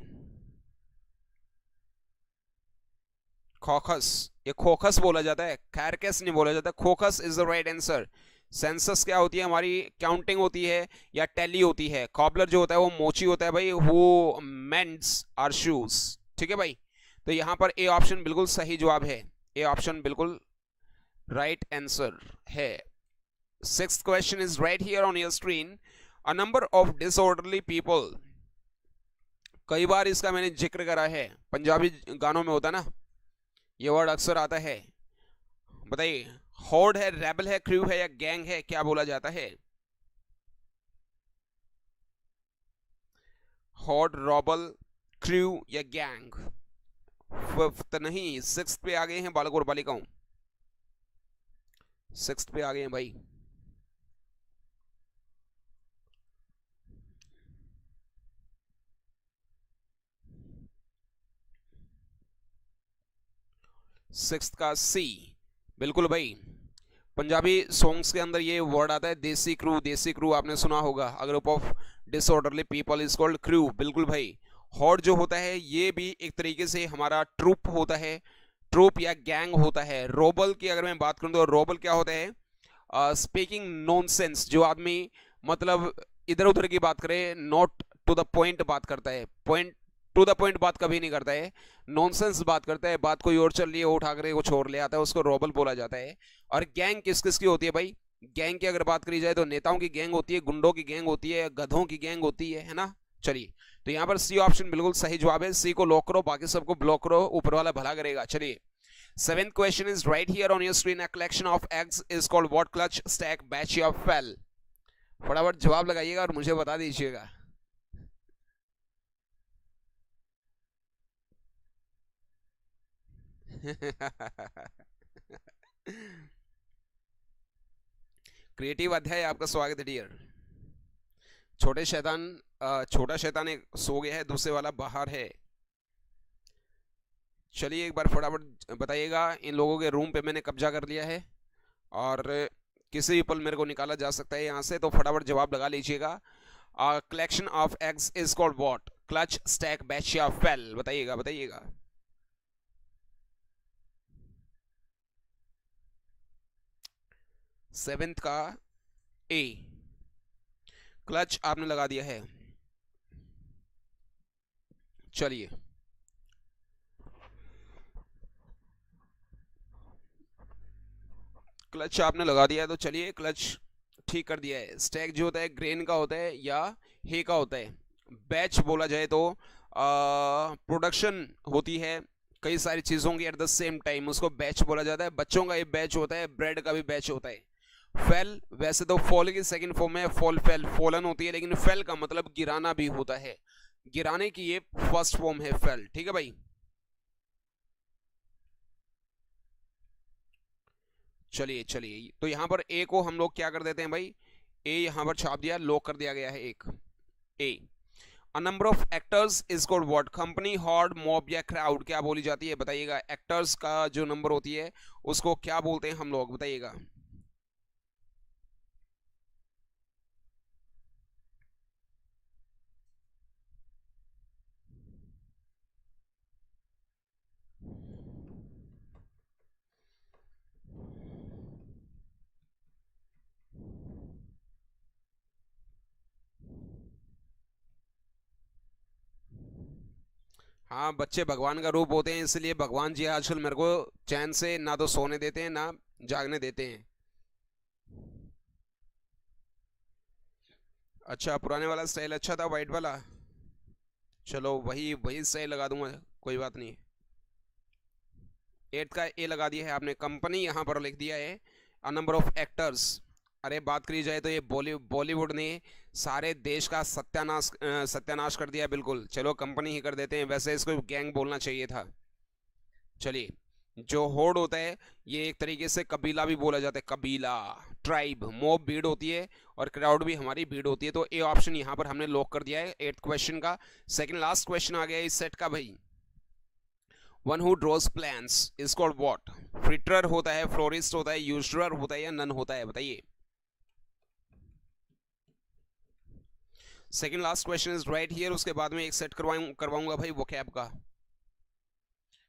S1: खोखस, ये खोखस बोला जाता है, कैरकस नहीं बोला जाता, carcass is the right answer. Census क्या होती है? हमारी काउंटिंग होती है या टैली होती है। कॉबलर जो होता है वो मोची होता है भाई, वो मेंड्स आर शूज, ठीक है भाई। तो यहां पर ए ऑप्शन बिल्कुल सही जवाब है, ए ऑप्शन बिल्कुल राइट आंसर है। Sixth question is right here on your screen, a number of disorderly people. कई बार इसका मैंने जिक्र करा है, पंजाबी गानों में होता ना, ये वर्ड अक्सर आता है। बताइए, हॉर्ड है, रेबल है, क्रू है या गैंग है, क्या बोला जाता है? हॉर्ड, रॉबल, क्रू या गैंग? फिफ्थ नहीं, सिक्स्थ पे आ गए हैं बालक और बालिकाओं, सिक्स्थ पे आ गए हैं भाई। सिक्स्थ का सी, बिल्कुल भाई। पंजाबी सॉन्ग्स के अंदर ये वर्ड आता है देसी क्रू, देसी क्रू आपने सुना होगा। A group of disorderly people is called crew, बिल्कुल भाई। हॉर्ड जो होता है ये भी एक तरीके से हमारा ट्रूप होता है, ट्रूप या गैंग होता है। रोबल की अगर मैं बात करूं तो रोबल क्या होता है? स्पीकिंग नॉनसेंस, जो आदमी मतलब इधर उधर की बात करे, नॉट टू द पॉइंट बात करता है, पॉइंट टू द पॉइंट बात कभी नहीं करता है, नॉनसेंस बात करता है, बात कोई और चल रही है वो उठा कर कुछ और ले आता है, उसको रोबल बोला जाता है। और गैंग किस किस की होती है भाई? गैंग की अगर बात करी जाए तो नेताओं की गैंग होती है, गुंडों की गैंग होती है, गधों की गैंग होती है ना। चलिए, तो यहाँ पर सी ऑप्शन बिल्कुल सही जवाब है, सी को लॉक करो, बाकी सबको ब्लॉक करो, ऊपर वाला भला करेगा। चलिए, seventh question is right here on your screen, a collection of eggs is called what? Clutch, stack, batch या फेल? फटाफट जवाब लगाइएगा और मुझे बता दीजिएगा। क्रिएटिव अध्याय आपका स्वागत है डियर। छोटे शैतान, छोटा शैतान एक सो गया है, दूसरे वाला बाहर है। चलिए एक बार फटाफट बताइएगा, इन लोगों के रूम पे मैंने कब्जा कर लिया है और किसी भी पल मेरे को निकाला जा सकता है यहाँ से, तो फटाफट जवाब लगा लीजिएगा। Collection of eggs is called what? Clutch, stack, batch या फेल? बताइएगा बताइएगा। सेवेंथ का ए, क्लच आपने लगा दिया है। चलिए, क्लच आपने लगा दिया है तो चलिए क्लच ठीक कर दिया है। स्टैक जो होता है ग्रेन का होता है या हे का होता है। बैच बोला जाए तो प्रोडक्शन होती है कई सारी चीज़ों की एट द सेम टाइम, उसको बैच बोला जाता है। बच्चों का भी बैच होता है, ब्रेड का भी बैच होता है। फेल वैसे तो फॉल की सेकंड फॉर्म है, फॉल फेल, फॉलन होती है, लेकिन फेल का मतलब गिराना भी होता है, गिराने की ये फर्स्ट फॉर्म है फेल, ठीक है भाई। चलिए चलिए, तो यहां पर ए को हम लोग क्या कर देते हैं भाई, ए यहां पर छाप दिया, लॉक कर दिया गया है एक A. A number of actors is called what? Company, horde, mob या क्राउड क्या बोली जाती है बताइएगा? एक्टर्स का जो नंबर होती है उसको क्या बोलते हैं हम लोग, बताइएगा? हाँ, बच्चे भगवान का रूप होते हैं, इसलिए भगवान जी आजकल मेरे को चैन से ना तो सोने देते हैं ना जागने देते हैं। अच्छा, पुराने वाला स्टाइल अच्छा था, वाइट वाला। चलो वही वही स्टाइल लगा दूंगा, कोई बात नहीं। एट का ए लगा दिया है आपने, कंपनी यहाँ पर लिख दिया है। अ नंबर ऑफ एक्टर्स, अरे बात करी जाए तो ये बॉलीवुड ने सारे देश का सत्यानाश कर दिया बिल्कुल। चलो कंपनी ही कर देते हैं, वैसे इसको गैंग बोलना चाहिए था। चलिए, जो होड़ होता है ये एक तरीके से कबीला भी बोला जाता है, कबीला, ट्राइब। मोब भीड़ होती है और क्राउड भी हमारी भीड़ होती है। तो ए ऑप्शन यहाँ पर हमने लॉक कर दिया है 8th क्वेश्चन का। सेकंड लास्ट क्वेश्चन आ गया इस सेट का भाई। One who draws plans is called what? Fritterer होता है, फ्लोरिस्ट होता है, यूजरर होता है या नन होता है, बताइए? Second last question is right here, उसके बाद में एक सेट करवाऊंगा भाई वो कैब का।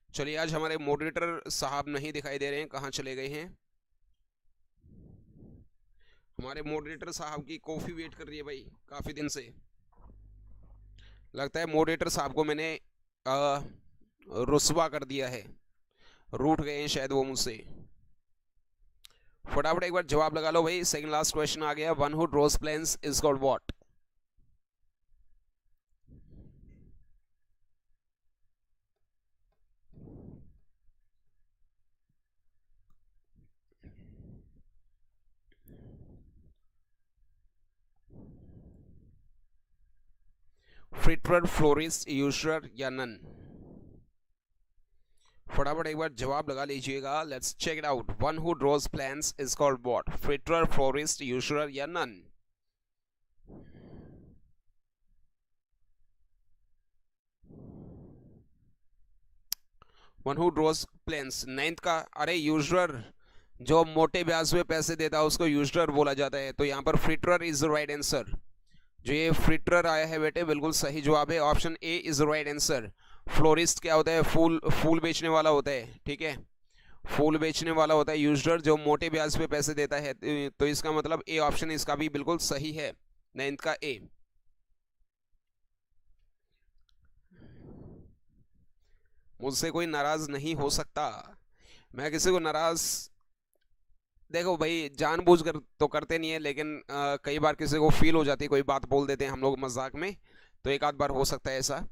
S1: चलिए, आज हमारे मॉडरेटर साहब नहीं दिखाई दे रहे हैं, कहाँ चले गए हैं? हमारे मॉडरेटर साहब की कॉफ़ी वेट कर रही है भाई काफ़ी दिन से। लगता है मॉडरेटर साहब को मैंने रुस्वा कर दिया है, रूठ गए हैं शायद वो मुझसे। फटाफट एक बार जवाब लगा लो भाई। सेकंड लास्ट क्वेश्चन आ गया, one who draws plans is called what? Fritterer, florist, usurer या नन? फटाफट एक बार जवाब लगा लीजिएगा। Let's check it out. One who draws plans is called what? Fritterer, florist, usurer या none? One who draws plans, 9th का, अरे यूजरर, जो मोटे ब्याज पे पैसे देता है उसको यूजरर बोला जाता है। तो यहाँ पर फ्रिटरर इज द राइट आंसर। जो ये फ्रिटरर आया है बेटे बिल्कुल सही जवाब है, option A is the right answer. Florist क्या होता है? फूल फूल बेचने वाला होता है, ठीक है, फूल बेचने वाला होता है। यूजर जो मोटे ब्याज पे पैसे देता है। तो इसका मतलब ए ऑप्शन इसका भी बिल्कुल सही है, 9th का ए। मुझसे कोई नाराज नहीं हो सकता, मैं किसी को नाराज, देखो भाई जानबूझकर तो करते नहीं है, लेकिन कई बार किसी को फील हो जाती है, कोई बात बोल देते हैं हम लोग मजाक में, तो एक आध बार हो सकता है ऐसा।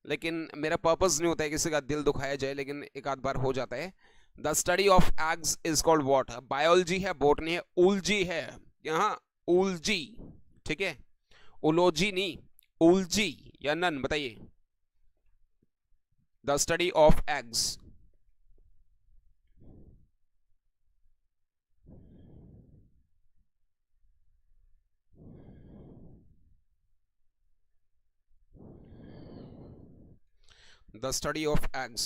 S1: लेकिन मेरा पर्पस नहीं होता है किसी का दिल दुखाया जाए, लेकिन एक आध बार हो जाता है। The study of eggs is called what? Biology है, बोटनी है, उलजी है, यहाँ उलजी, ठीक है, उलोजी नहीं, उलजी या नन, बताइए? The study of eggs. The study of eggs.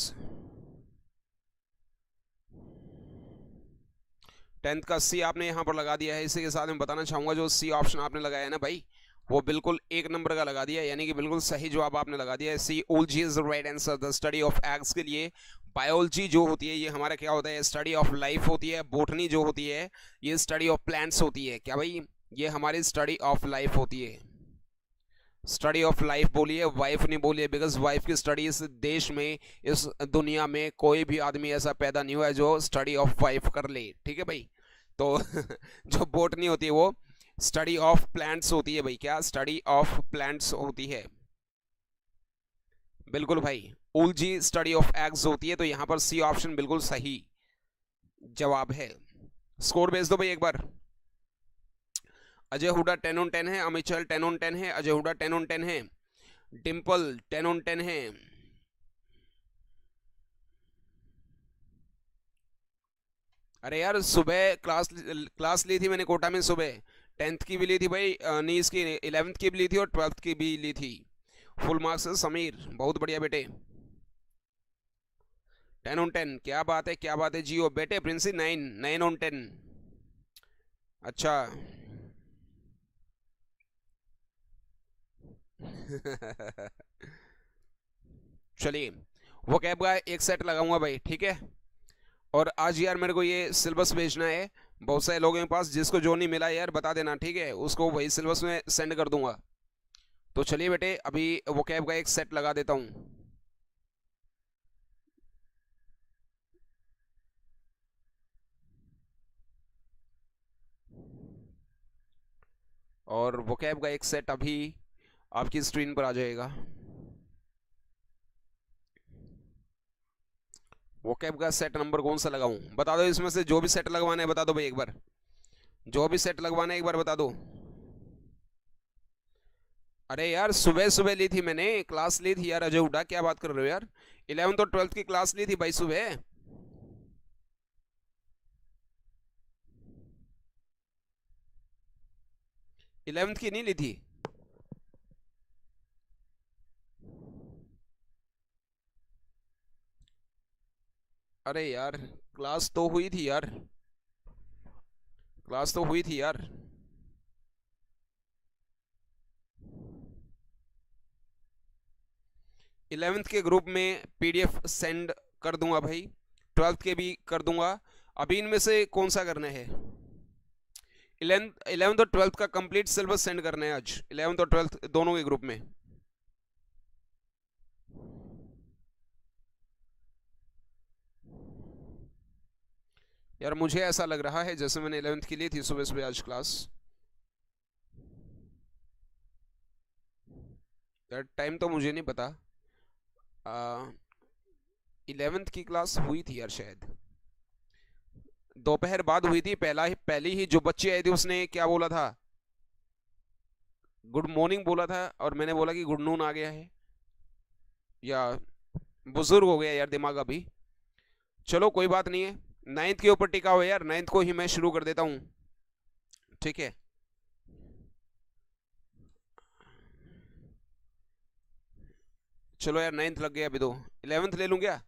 S1: 10th का सी आपने यहाँ पर लगा दिया है। इसी के साथ मैं बताना चाहूंगा, जो सी ऑप्शन आपने लगाया है ना भाई, वो बिल्कुल 1 नंबर का लगा दिया, यानी कि बिल्कुल सही जवाब आपने लगा दिया है। C oology is the right answer. The study of eggs के लिए बायोलॉजी जो होती है ये हमारा क्या होता है? स्टडी ऑफ लाइफ होती है। बोटनी जो होती है ये स्टडी ऑफ प्लांट्स होती है। क्या भाई? ये हमारी स्टडी ऑफ लाइफ होती है। स्टडी ऑफ लाइफ बोलिए, वाइफ नहीं बोलिए, बिकॉज वाइफ की स्टडी इस देश में, इस दुनिया में कोई भी आदमी ऐसा पैदा नहीं हुआ है जो स्टडी ऑफ वाइफ कर ले, ठीक है भाई? तो जो बोटनी होती है वो स्टडी ऑफ प्लांट्स होती है भाई। क्या? स्टडी ऑफ प्लांट्स होती है, बिल्कुल भाई। उलजी स्टडी ऑफ एग्स होती है। तो यहां पर सी ऑप्शन बिल्कुल सही जवाब है। स्कोर भेज दो भाई एक बार। अजय हुडा 10 on 10 है, अमित चहल 10 on 10 है, अजय हुडा 10 on 10 है, डिम्पल 10 on 10 है। अरे यार सुबह क्लास ली थी मैंने कोटा में सुबह, 10th की भी ली थी भाई, नीस की 11th की भी ली थी और 12th की भी ली थी। फुल मार्क्स है समीर, बहुत बढ़िया बेटे, 10/10। क्या बात है, क्या बात है जियो बेटे। प्रिंसी 9/10। अच्छा चलिए, वो कैब का एक सेट लगाऊंगा भाई, ठीक है। और आज यार मेरे को ये सिलेबस भेजना है, बहुत सारे लोगों के पास, जिसको जो नहीं मिला यार बता देना, ठीक है, उसको वही सिलेबस में सेंड कर दूंगा। तो चलिए बेटे, अभी वो कैब का एक सेट लगा देता हूँ। और वो कैब का एक सेट अभी आपकी स्क्रीन पर आ जाएगा। वो कैब का सेट नंबर कौन सा लगाऊं, बता दो, इसमें से जो भी सेट लगवाना है बता दो भाई एक बार, जो भी सेट लगवाना है एक बार बता दो। अरे यार सुबह सुबह ली थी मैंने, क्लास ली थी यार, अजय उड़ा क्या बात कर रहे हो यार, 11th और 12th की क्लास ली थी भाई सुबह। 11th की नहीं ली थी। अरे यार क्लास तो हुई थी यार, क्लास तो हुई थी यार। 11th के ग्रुप में पीडीएफ सेंड कर दूंगा भाई, 12th के भी कर दूंगा। अभी इनमें से कौन सा करना है? 11th और 12th का कंप्लीट सिलेबस सेंड करना है आज, 11th और 12th दोनों के ग्रुप में। यार मुझे ऐसा लग रहा है जैसे मैंने 11th की ली थी सुबह सुबह आज क्लास। यार टाइम तो मुझे नहीं पता, 11th की क्लास हुई थी यार शायद, दोपहर बाद हुई थी। पहली ही जो बच्ची आई थी उसने क्या बोला था, गुड मॉर्निंग बोला था, और मैंने बोला कि गुड नून आ गया है, या बुजुर्ग हो गया यार दिमाग अभी। चलो कोई बात नहीं है, 9th के ऊपर टिका हुआ यार, 9th को ही मैं शुरू कर देता हूँ, ठीक है। चलो यार 9th लग गया अभी तो, 11th ले लूँ क्या?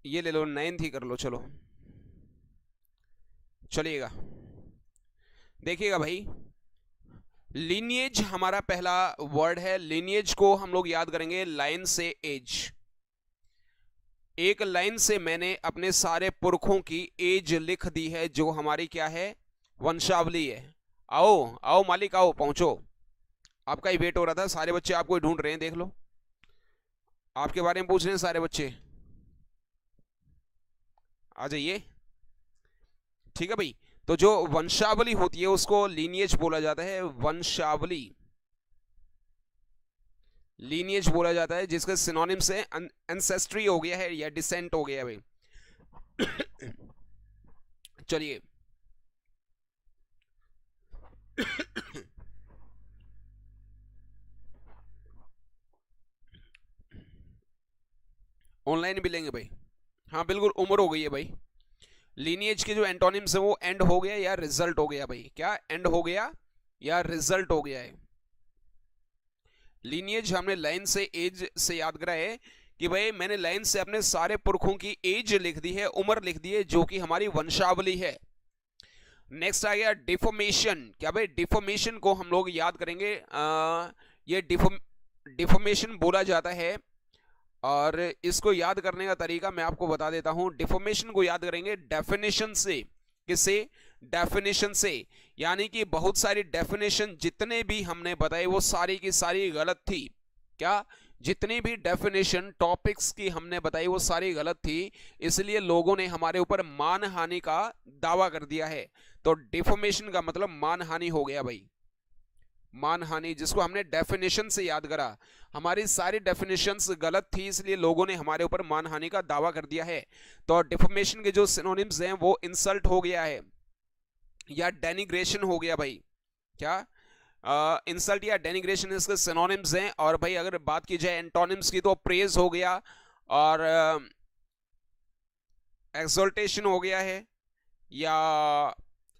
S1: ये ले लो, 9th ही कर लो चलो, चलिएगा। देखिएगा भाई, लीनिएज हमारा पहला वर्ड है। लीनिएज को हम लोग याद करेंगे लाइन से एज। एक लाइन से मैंने अपने सारे पुरखों की एज लिख दी है, जो हमारी क्या है, वंशावली है। आओ आओ मालिक आओ, पहुंचो, आपका ही वेट हो रहा था, सारे बच्चे आपको ही ढूंढ रहे हैं, देख लो, आपके बारे में पूछ रहे हैं सारे बच्चे, आ जाइए, ठीक है भाई। तो जो वंशावली होती है उसको लीनिएज बोला जाता है, वंशावली लीनिएज बोला जाता है, जिसके सिनोनिम से एंसेस्ट्री हो गया है या डिसेंट हो गया है भाई। चलिए ऑनलाइन भी लेंगे भाई, हाँ बिल्कुल, उम्र हो गई है भाई। लीनिएज के जो एंटोनिम्स है वो एंड हो गया या रिजल्ट हो गया भाई, क्या एंड हो गया या रिजल्ट हो गया है। लीनिएज हमने लाइन से एज से याद करा है कि भाई मैंने लाइन से अपने सारे पुरखों की एज लिख दी है, उम्र लिख दी है, जो कि हमारी वंशावली है। नेक्स्ट आ गया डिफॉर्मेशन। क्या भाई, डिफॉर्मेशन को हम लोग याद करेंगे, ये डिफॉर्मेशन बोला जाता है, और इसको याद करने का तरीका मैं आपको बता देता हूं। डिफॉर्मेशन को याद करेंगे डेफिनेशन से। किससे? डेफिनेशन से। यानी कि बहुत सारी डेफिनेशन जितने भी हमने बताए वो सारी की सारी गलत थी। क्या? जितनी भी डेफिनेशन टॉपिक्स की हमने बताई वो सारी गलत थी, इसलिए लोगों ने हमारे ऊपर मानहानि का दावा कर दिया है। तो डिफॉर्मेशन का मतलब मानहानि हो गया भाई, मानहानि, जिसको हमने डेफिनेशन से याद करा। हमारी सारी डेफिनेशंस गलत थी, इसलिए लोगों ने हमारे ऊपर मानहानि का दावा कर दिया है। तो डिफॉर्मेशन के जो सिनोनिम्स हैं वो इंसल्ट हो गया है या डेनिग्रेशन हो गया भाई। क्या? इंसल्ट या डेनिग्रेशन इसके सिनोनिम्स हैं। और भाई अगर बात की जाए एंटोनिम्स की तो प्रेज हो गया, और एक्सोल्टेशन हो गया है, या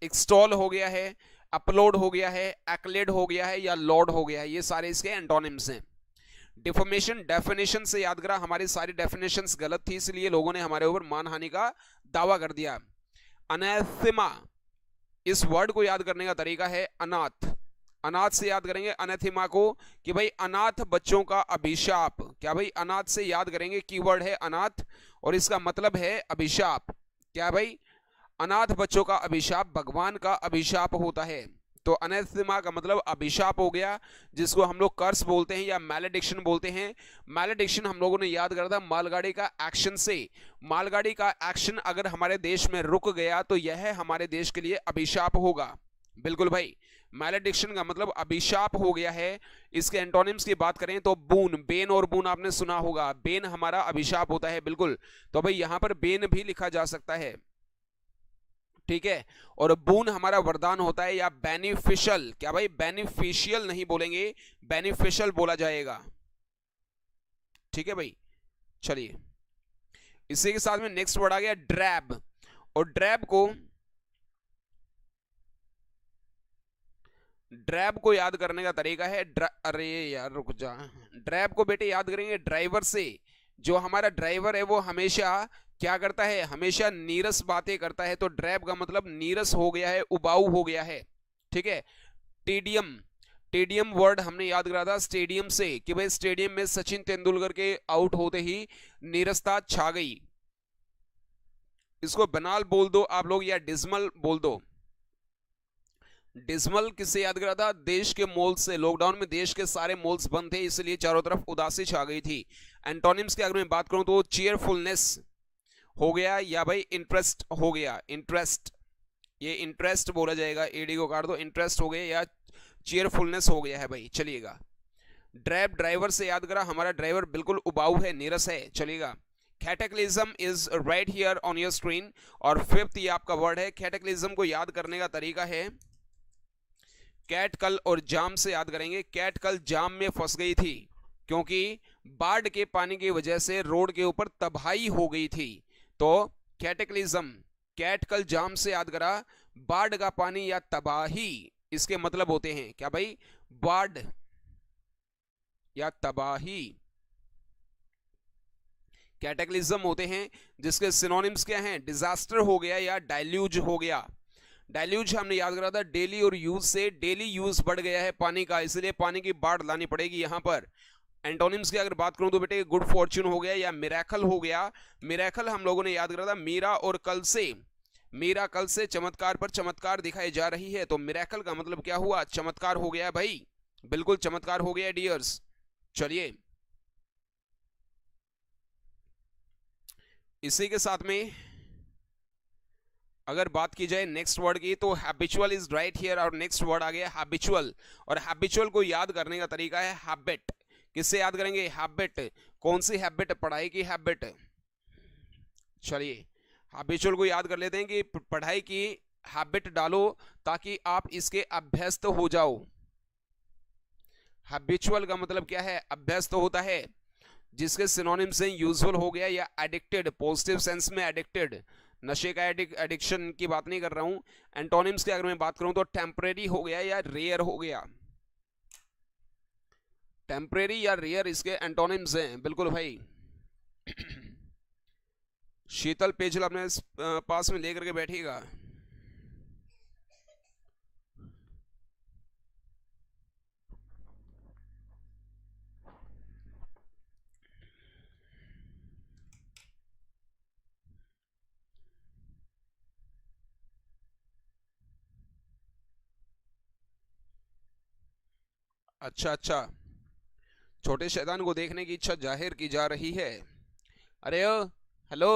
S1: एक्सटॉल हो गया है। अपलोड हो गया है, एक्लेड हो गया है या लॉर्ड हो गया है, ये सारे इसके एंटोनिम्स हैं। डिफॉर्मेशन डेफिनेशन से याद करा, हमारी सारी डेफिनेशंस गलत थी, इसलिए लोगों ने हमारे ऊपर मानहानि का दावा कर दिया। अनैथेमा, इस वर्ड को याद करने का तरीका है अनाथ। अनाथ से याद करेंगे अनैथेमा को कि भाई अनाथ बच्चों का अभिशाप। क्या भाई, अनाथ से याद करेंगे, कीवर्ड है अनाथ और इसका मतलब है अभिशाप। क्या भाई, अनाथ बच्चों का अभिशाप भगवान का अभिशाप होता है। तो अनैथेमा का मतलब अभिशाप हो गया, जिसको हम लोग कर्स बोलते हैं या मैलेडिक्शन बोलते हैं। मैलेडिक्शन हम लोगों ने याद करा था मालगाड़ी का एक्शन से। मालगाड़ी का एक्शन अगर हमारे देश में रुक गया तो यह हमारे देश के लिए अभिशाप होगा। बिल्कुल भाई, मैलेडिक्शन का मतलब अभिशाप हो गया है। इसके एंटोनिम्स की बात करें तो बून, बेन और बून आपने सुना होगा, बेन हमारा अभिशाप होता है। बिल्कुल, तो भाई यहां पर बेन भी लिखा जा सकता है, ठीक है। और बून हमारा वरदान होता है या बेनिफिशियल। क्या भाई, बेनिफिशियल नहीं बोलेंगे, बेनिफिशियल बोला जाएगा, ठीक है भाई। चलिए, इसी के साथ में नेक्स्ट वर्ड आ गया ड्रैब। और ड्रैब को याद करने का तरीका है अरे यार रुक जा। ड्रैब को बेटे याद करेंगे ड्राइवर से। जो हमारा ड्राइवर है वो हमेशा क्या करता है, हमेशा नीरस बातें करता है। तो ड्रैब का मतलब नीरस हो गया है, उबाऊ हो गया है, ठीक है। टेडियम, टेडियम वर्ड हमने याद करा था स्टेडियम से कि भाई स्टेडियम में सचिन तेंदुलकर के आउट होते ही नीरसता छा गई। इसको बनाल बोल दो आप लोग या डिस्मल बोल दो। डिस्मल किससे याद करा था, देश के मॉल से। लॉकडाउन में देश के सारे मॉल्स बंद थे, इसलिए चारों तरफ उदासी छा गई थी। एंटोनिम्स की अगर मैं बात करूं तो चीयरफुलनेस हो गया या भाई इंटरेस्ट हो गया। इंटरेस्ट, ये इंटरेस्ट बोला जाएगा, एडी को काट दो, इंटरेस्ट हो गया या चीयरफुलनेस हो गया है भाई। चलिएगा, ड्राइव, ड्राइवर से याद करा, हमारा ड्राइवर बिल्कुल उबाऊ है, नीरस है। चलिएगा, cataclysm is right here on your screen. और फिफ्थ ये आपका वर्ड है। कैटेक्लिज्म को याद करने का तरीका है कैट कल और जाम से याद करेंगे। कैट कल जाम में फंस गई थी क्योंकि बाढ़ के पानी की वजह से रोड के ऊपर तबाही हो गई थी। तो कैटेक्लिज्म, कैट कल जाम से याद करा, बाढ़ का पानी या तबाही, इसके मतलब होते हैं क्या भाई, बाढ़ या तबाही। कैटेक्लिज्म होते हैं जिसके सिनोनिम्स क्या हैं, डिजास्टर हो गया या डाइल्यूज हो गया। डाइल्यूज हमने याद करा था डेली और यूज से, डेली यूज बढ़ गया है पानी का, इसलिए पानी की बाढ़ लानी पड़ेगी यहां पर। एंटोनिम्स की अगर बात करूं तो बेटे गुड फॉर्च्यून हो गया या मिरेकल हो गया। मिरेकल हम लोगों ने याद करा था मीरा और कल से, मीरा कल से चमत्कार पर चमत्कार दिखाई जा रही है। तो मिरेकल का मतलब क्या हुआ, चमत्कार हो गया भाई, बिल्कुल चमत्कार हो गया डियर्स। चलिए, इसी के साथ में अगर बात की जाए नेक्स्ट वर्ड की तो हैबिचुअल इज राइट हियर। और नेक्स्ट वर्ड आ गया हैबिचुअल। और हैबिचुअल को याद करने का तरीका है हैबिट। किससे याद करेंगे, हैबिट। कौन सी हैबिट, पढ़ाई की हैबिट। चलिए, हैबिचुअल को याद कर लेते हैं कि पढ़ाई की हैबिट डालो ताकि आप इसके अभ्यस्त हो जाओ। हैबिचुअल का मतलब क्या है, अभ्यस्त होता है, जिसके सिनोनिम से यूजुअल हो गया या एडिक्टेड, पॉजिटिव सेंस में एडिक्टेड, नशे का एडिक्शन की बात नहीं कर रहा हूं। एंटोनिम्स की अगर मैं बात करूं तो टेम्परेरी हो गया या रेयर हो गया। टेम्परेरी या रेयर इसके एंटोनिम्स हैं, बिल्कुल भाई। शीतल पेजल अपने पास में लेकर के बैठिएगा। अच्छा अच्छा, छोटे शैतान को देखने की इच्छा जाहिर की जा रही है। अरे ओ, हेलो,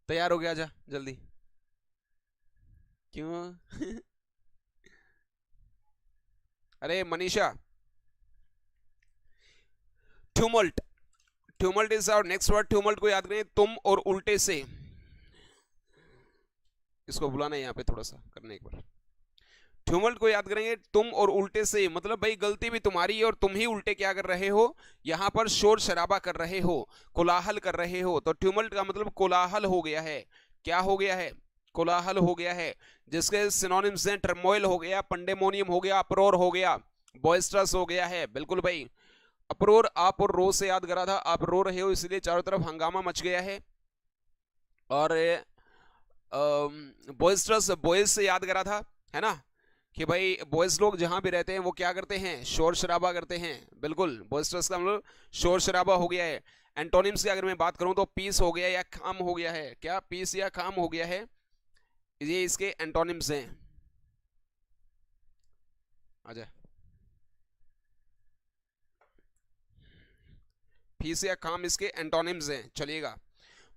S1: तैयार हो गया, जा जल्दी। क्यों? अरे Manisha, tumult, tumult is our next word. Tumult को याद करें, तुम और उल्टे से। इसको बुलाना है यहाँ पे, थोड़ा सा करने एक बार। ट्यूमल्ट को याद करेंगे, तुम और उल्टे से, मतलब भाई गलती भी तुम्हारी है और तुम ही उल्टे क्या कर रहे हो, यहां पर शोर शराबा कर रहे हो, कोलाहल कर रहे हो। तो ट्यूमल्ट का मतलब कोलाहल हो गया है। क्या हो गया है, कोलाहल हो गया है, जिसके सिनोनिम्स हैं टर्मोइल हो गया, पंडेमोनियम हो गया, अप्रोर हो गया, बॉयस्ट्रस हो गया है। बिल्कुल भाई, अप्रोर आप और रो से याद करा था, आप रो रहे हो इसलिए चारों तरफ हंगामा मच गया है। और बॉयस्ट्रस बॉयज से याद करा था, है ना, कि भाई बॉयज लोग जहां भी रहते हैं वो क्या करते हैं, शोर शराबा करते हैं। बिल्कुल, बॉयस्ट्रस का मतलब शोर शराबा हो गया है। एंटोनिम्स की अगर मैं बात करूं तो पीस हो गया या काम हो गया है, क्या पीस या काम हो गया है, ये इसके एंटोनिम्स हैं। आजा, पीस या काम इसके एंटोनिम्स हैं। चलिएगा,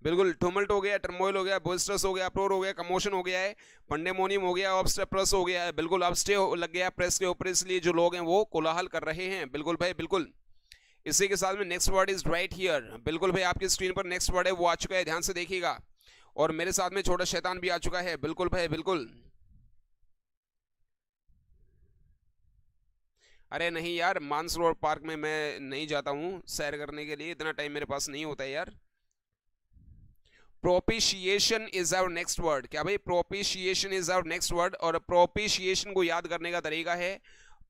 S1: बिल्कुल, टुमल्ट हो गया, टर्मोइल हो गया, बोइस्टरस हो गया, अप्रोर हो गया, कमोशन हो गया है, पंडेमोनियम हो गया, ऑब्स्टेप्रस हो गया है। बिल्कुल, अपस्टे लग गया प्रेस के ऊपर, इसलिए जो लोग हैं वो कोलाहल कर रहे हैं। बिल्कुल भाई, बिल्कुल। इसी के साथ में next word is right here. बिल्कुल भाई, आपकी स्क्रीन पर नेक्स्ट वर्ड है वो आ चुका है, ध्यान से देखिएगा। और मेरे साथ में छोटा शैतान भी आ चुका है। बिल्कुल भाई, बिल्कुल। अरे नहीं यार, मानसरोवर पार्क में मैं नहीं जाता हूँ सैर करने के लिए, इतना टाइम मेरे पास नहीं होता है यार। प्रोपिशिएशन इज आवर नेक्स्ट वर्ड। क्या भाई, प्रोपिशिएशन इज आवर नेक्स्ट वर्ड। और प्रोपिशिएशन को याद करने का तरीका है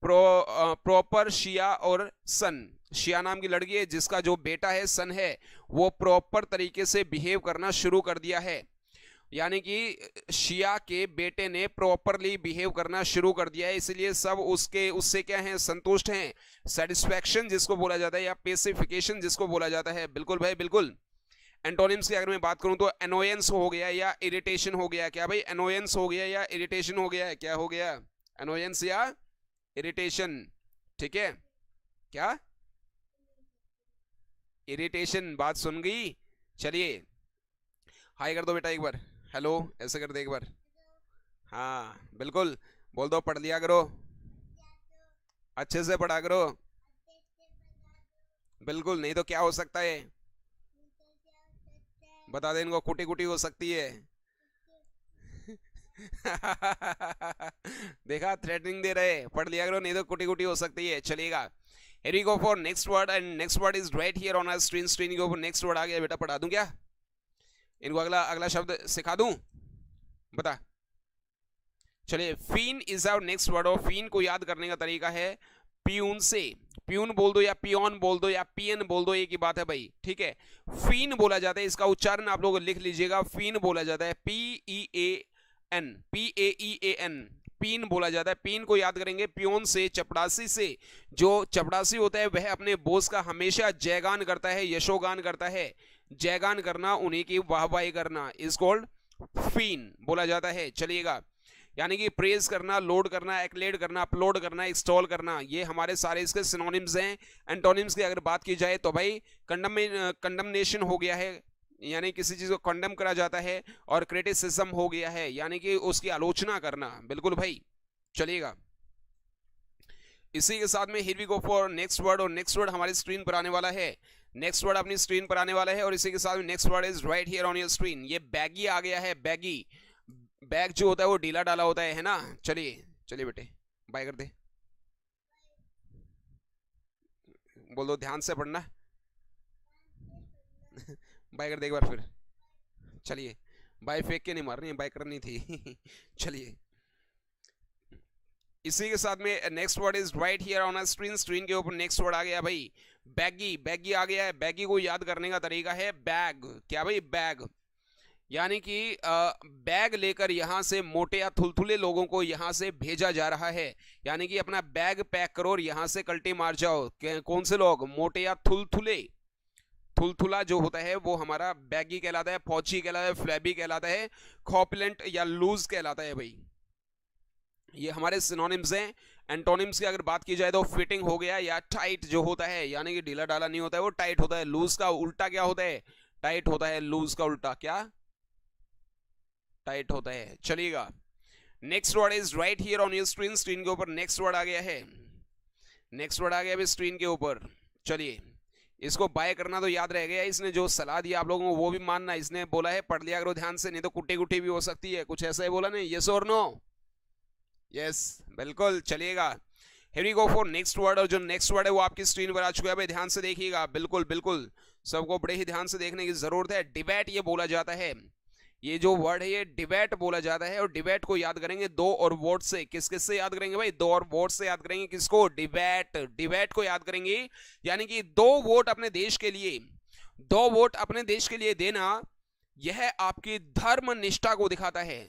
S1: प्रॉपर शिया और सन। शिया नाम की लड़की है, जिसका जो बेटा है सन है, वो प्रॉपर तरीके से बिहेव करना शुरू कर दिया है। यानी कि शिया के बेटे ने प्रॉपरली बिहेव करना शुरू कर दिया है, इसलिए सब उससे क्या है, संतुष्ट हैं। सेटिस्फैक्शन जिसको बोला जाता है, या पेसिफिकेशन जिसको बोला जाता है। बिल्कुल भाई, बिल्कुल। एंटोनिम्स की अगर मैं बात करूं तो एनोयंस हो गया या इरिटेशन हो गया। क्या भाई, एनोयंस हो गया या इरिटेशन हो गया है, क्या हो गया, एनोयंस या इरिटेशन। ठीक है, क्या इरिटेशन, बात सुन गई। चलिए, हाय कर दो बेटा एक बार, हेलो ऐसे कर दे एक बार। हाँ बिल्कुल, बोल दो पढ़ लिया करो, अच्छे से पढ़ा करो। बिल्कुल, नहीं तो क्या हो सकता है, बता दे इनको, कुटी कुटी हो सकती है। देखा, थ्रेटनिंग दे रहे, पढ़ लिया करो नहीं तो कुटी कुटी हो सकती है। चलिएगा, here we go for next word and next word is right here on our screen। Screen के ऊपर नेक्स्ट वर्ड आ गया बेटा, पढ़ा दूं क्या इनको, अगला अगला शब्द सिखा दूं, बता। चलिए, फीन इज आवर नेक्स्ट वर्ड। और फीन को याद करने का तरीका है पियून से। पियून बोल दो या पियोन बोल दो या पियन बोल दो, एक ही बात है भाई। ठीक है, फीन बोला जाता है, इसका उच्चारण आप लोग लिख लीजिएगा, फीन बोला जाता है, PEAN, PAEAN, पीन बोला जाता है। पीन को याद करेंगे पियोन से, चपड़ासी से। जो चपड़ासी होता है वह अपने बॉस का हमेशा जयगान करता है, यशोगान करता है। जयगान करना, उन्हीं की वाहवाही करना इज कॉल्ड फीन बोला जाता है। चलिएगा, यानी कि प्रेज करना, लोड करना, एक्लेड करना, अपलोड करना, इंस्टॉल करना, ये हमारे सारे इसके सिनोनिम्स हैं। एंटोनिम्स की अगर बात की जाए तो भाई कंडमनेशन हो गया है, यानी किसी चीज को कंडेम करा जाता है। और क्रिटिसिज्म हो गया है, यानी कि उसकी आलोचना करना। बिल्कुल भाई, चलिएगा, इसी के साथ में here we go for next word. और नेक्स्ट वर्ड हमारी स्क्रीन पर आने वाला है, नेक्स्ट वर्ड अपनी स्क्रीन पर आने वाला है। और इसी के साथ में next word is right here on your screen. ये बैगी आ गया है, बैगी। बैग जो होता है वो ढीला डाला होता है ना। चलिए चलिए बेटे, बाय कर दे, बोल दो ध्यान से पढ़ना। बाय कर दे एक बार फिर। चलिए, बाय फेंक के नहीं मारनी है, बाय करनी थी। चलिए, इसी के साथ में next word is right here on a screen. Screen के ऊपर नेक्स्ट वर्ड आ गया भाई, बैगी। बैगी आ गया है। बैगी को याद करने का तरीका है बैग। क्या भाई, बैग, यानी कि बैग लेकर यहां से मोटे या थुलथुले लोगों को यहां से भेजा जा रहा है। यानी कि अपना बैग पैक करो और यहां से कल्टी मार जाओ। कौन से लोग, मोटे या थुलथुले। थुलथुला जो होता है वो हमारा बैगी कहलाता है, फौजी कहलाता है, फ्लैबी कहलाता है, कॉर्पुलेंट या लूज कहलाता है भाई। ये हमारे सिनोनिम्स हैं। एंटोनिम्स की अगर बात की जाए तो फिटिंग हो गया, या टाइट जो होता है, यानी कि ढीला ढाला नहीं होता है, वो टाइट होता है। लूज का उल्टा क्या होता है, टाइट होता है। लूज का उल्टा क्या, टाइट होता है। चलिएगा, next word is right here on your screen. Screen के ऊपर नेक्स्ट वर्ड आ गया है, नेक्स्ट वर्ड आ गया अभी स्क्रीन के ऊपर। चलिए, इसको बाय करना तो याद रह गया। इसने जो सलाह दिया आप लोगों को वो भी मानना। इसने बोला है पढ़ लिया करो ध्यान से, नहीं तो कुट्टी कुट्टी भी हो सकती है, कुछ ऐसा ही बोला नहीं। यस और नो, यस बिल्कुल। चलिएगा, here we go for next word. और जो नेक्स्ट वर्ड है वो आपकी स्क्रीन पर आ चुका है भाई, ध्यान से देखिएगा। बिल्कुल बिल्कुल, सबको बड़े ही ध्यान से देखने की जरूरत है। डिबेट ये बोला जाता है, ये जो वर्ड है ये डिबेट बोला जाता है, और डिबेट को याद करेंगे दो और वोट से। किस किस से याद करेंगे भाई? दो और वोट से याद करेंगे। किसको? डिबेट। डिबेट को याद करेंगे, यानी कि दो वोट अपने देश के लिए, दो वोट अपने देश के लिए देना, यह आपकी धर्म निष्ठा को दिखाता है।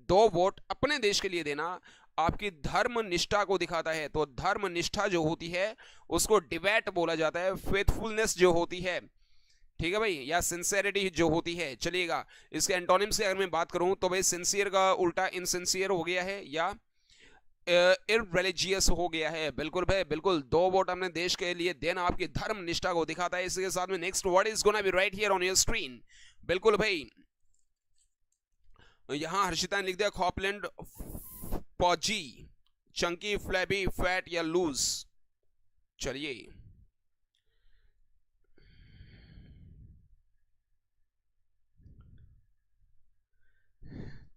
S1: दो वोट अपने देश के लिए देना आपकी धर्म निष्ठा को दिखाता है। तो धर्म निष्ठा जो होती है उसको डिबेट बोला जाता है। फेथफुलनेस जो होती है, ठीक है भाई, या सिंसियरिटी जो होती है। चलिएगा, इसके एंटोनिम्स की अगर मैं बात करूं तो भाई सिंसियर का उल्टा इनसिंसियर हो गया है, या इररिलीजियस हो गया है। बिल्कुल भाई, बिल्कुल। दो वोट अपने देश के लिए देना आपकी धर्म निष्ठा को दिखाता है। इसके साथ में next word is gonna be right here on your screen. बिल्कुल भाई, यहां हर्षिता ने लिख दिया कॉर्पुलेंट, पॉजी, चंकी, फ्लैबी, फैट या लूज। चलिए,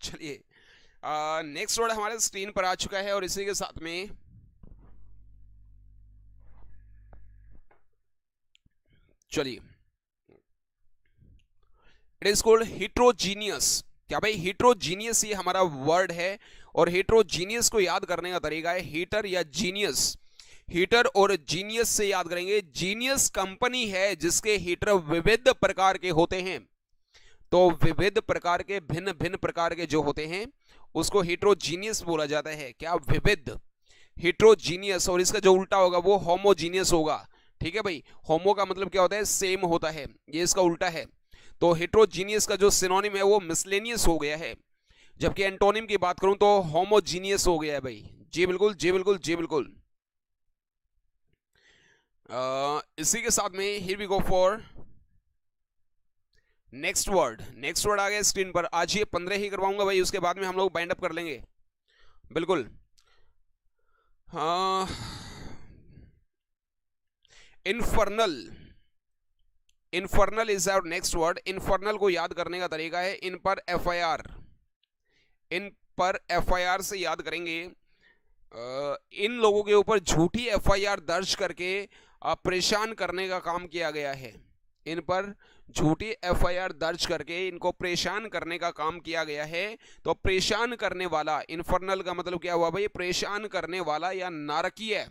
S1: चलिए नेक्स्ट वर्ड हमारे स्क्रीन पर आ चुका है, और इसी के साथ में चलिए, इट इज कॉल्ड हिट्रोजीनियस। क्या भाई? हिट्रोजीनियस ये हमारा वर्ड है, और हिट्रोजीनियस को याद करने का तरीका है हीटर या जीनियस। हीटर और जीनियस से याद करेंगे। जीनियस कंपनी है जिसके हीटर विविध प्रकार के होते हैं। तो विविध प्रकार के, भिन्न भिन्न प्रकार के जो होते हैं उसको हिट्रोजीनियस बोला जाता है। क्या? विविध, हिट्रोजीनियस। और इसका जो उल्टा होगा वो होमोजीनियस होगा। ठीक है भाई, होमो का मतलब क्या होता है? सेम होता है, ये इसका उल्टा है। तो हिट्रोजीनियस का जो सिनोनिम है वो मिसलेनियस हो गया है, जबकि एंटोनिम की बात करूं तो होमोजीनियस हो गया है भाई। जी बिल्कुल, जी बिल्कुल, जी बिल्कुल। इसी के साथ में here we go for next word. Next word आ गया स्क्रीन पर। आज ये 15 ही करवाऊंगा भाई, उसके बाद में हम लोग बाइंड अप कर लेंगे। बिल्कुल। Infernal, infernal is our next word. Infernal को याद करने का तरीका है इन पर FIR। इन पर FIR से याद करेंगे। इन लोगों के ऊपर झूठी FIR दर्ज करके परेशान करने का काम किया गया है। इन पर झूठी FIR दर्ज करके इनको परेशान करने का काम किया गया है। तो परेशान करने वाला, इनफर्नल का मतलब क्या हुआ भाई? परेशान करने वाला या नारकीय।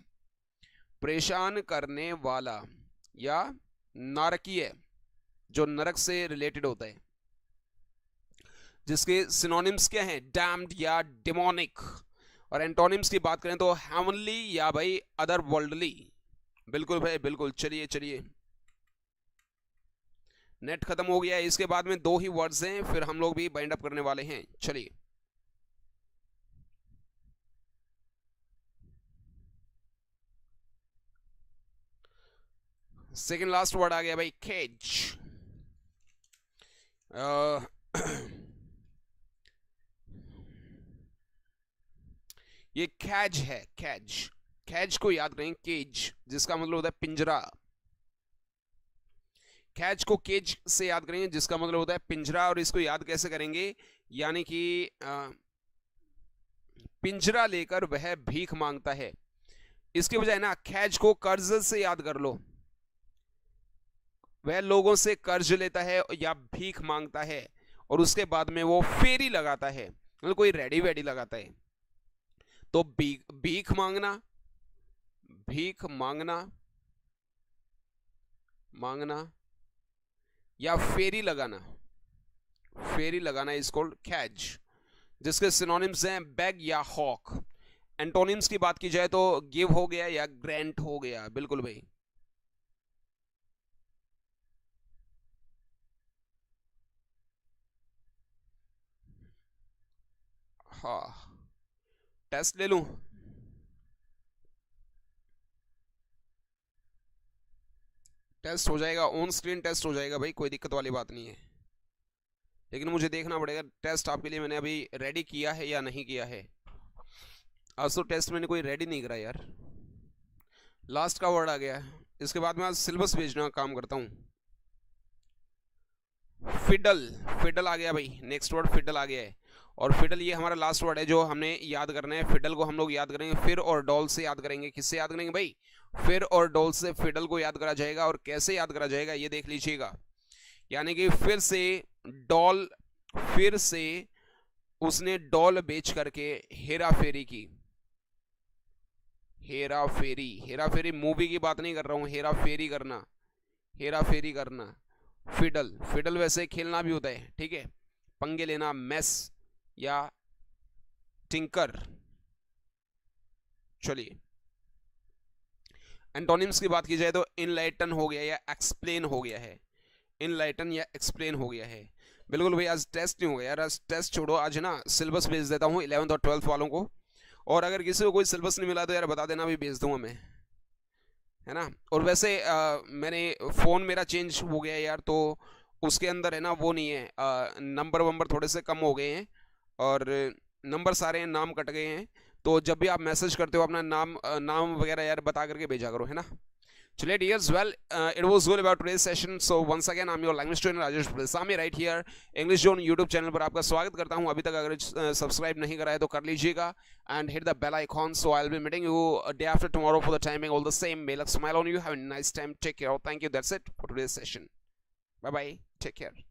S1: परेशान करने वाला या नारकीय, जो नरक से रिलेटेड होता है, जिसके सिनोनिम्स क्या हैं? डैम्ड या डेमोनिक। और एंटोनिम्स की बात करें तो हेवनली या भाई अदर वर्ल्डली। बिल्कुल भाई, बिल्कुल। चलिए, चलिए, नेट खत्म हो गया है। इसके बाद में दो ही वर्ड्स हैं, फिर हम लोग भी बाइंड अप करने वाले हैं। चलिए, सेकंड लास्ट वर्ड आ गया भाई, केज। ये कैज है, कैज। कैज को याद करें, केज, जिसका मतलब होता है पिंजरा। कैच को केज से याद करेंगे, जिसका मतलब होता है पिंजरा। और इसको याद कैसे करेंगे? यानी कि पिंजरा लेकर वह भीख मांगता है। इसके बजाय ना कैच को कर्ज से याद कर लो। वह लोगों से कर्ज लेता है या भीख मांगता है, और उसके बाद में वो फेरी लगाता है, मतलब कोई रेडी वेडी लगाता है। तो भीख मांगना, भीख मांगना, मांगना या फेरी लगाना, फेरी लगाना इज कॉल्ड कैच, जिसके सिनोनिम्स हैं बैग या हॉक। एंटोनिम्स की बात की जाए तो गिव हो गया या ग्रांट हो गया। बिल्कुल भाई। हाँ, टेस्ट ले लूं? टेस्ट हो जाएगा, ऑन स्क्रीन टेस्ट हो जाएगा भाई, कोई दिक्कत वाली बात नहीं है। लेकिन मुझे देखना पड़ेगा टेस्ट आपके लिए मैंने अभी रेडी किया है या नहीं किया है। आज तो टेस्ट मैंने कोई रेडी नहीं करा यार। लास्ट का वर्ड आ गया, इसके बाद मैं आज सिलेबस भेजना का काम करता हूँ। फिडल, फिडल आ गया भाई, नेक्स्ट वर्ड फिडल आ गया है। और फिडल ये हमारा लास्ट वर्ड है जो हमने याद करना है। फिडल को हम लोग याद करेंगे फिर और डॉल से याद करेंगे। किससे याद करेंगे भाई? फिर और डॉल से फिडल को याद करा जाएगा। और कैसे याद करा जाएगा ये देख लीजिएगा। यानी कि फिर से डॉल फिर से उसने डॉल बेच करके हेरा फेरी की। हेरा फेरी, हेरा फेरी मूवी की बात नहीं कर रहा हूं, हेरा फेरी करना, हेरा फेरी करना। फिडल, फिडल वैसे खेलना भी होता है, ठीक है, पंगे लेना, मेस या टिंकर। चलिए एंटोनिम्स की बात की जाए तो इनलाइटन हो गया या एक्सप्लेन हो गया है, इनलाइटन या एक्सप्लेन हो गया है। बिल्कुल भाई, आज टेस्ट नहीं हो गया यार, आज टेस्ट छोड़ो, आज ना सिलेबस भेज देता हूँ 11th और 12th वालों को, और अगर किसी को कोई सिलेबस नहीं मिला तो यार बता देना, भी भेज दूंगा मैं, है ना। और वैसे मैंने फ़ोन मेरा चेंज हो गया यार, तो उसके अंदर है ना वो नहीं है, नंबर वंबर थोड़े से कम हो गए हैं, और नंबर सारे हैं, नाम कट गए हैं। तो जब भी आप मैसेज करते हो अपना नाम वगैरह यार बता करके भेजा करो, है ना। चलिए dears, well it was all about today's session. So once again I am your language trainer Rajesh Prasami right here English zone YouTube channel पर आपका स्वागत करता हूं। अभी तक अगर सब्सक्राइब नहीं करा है तो कर लीजिएगा and hit the bell icon. So I will be meeting you day after tomorrow for the timing all the same. May luck smile on you, have a nice time, take care, thank you, that's it for today's session, bye bye, take care.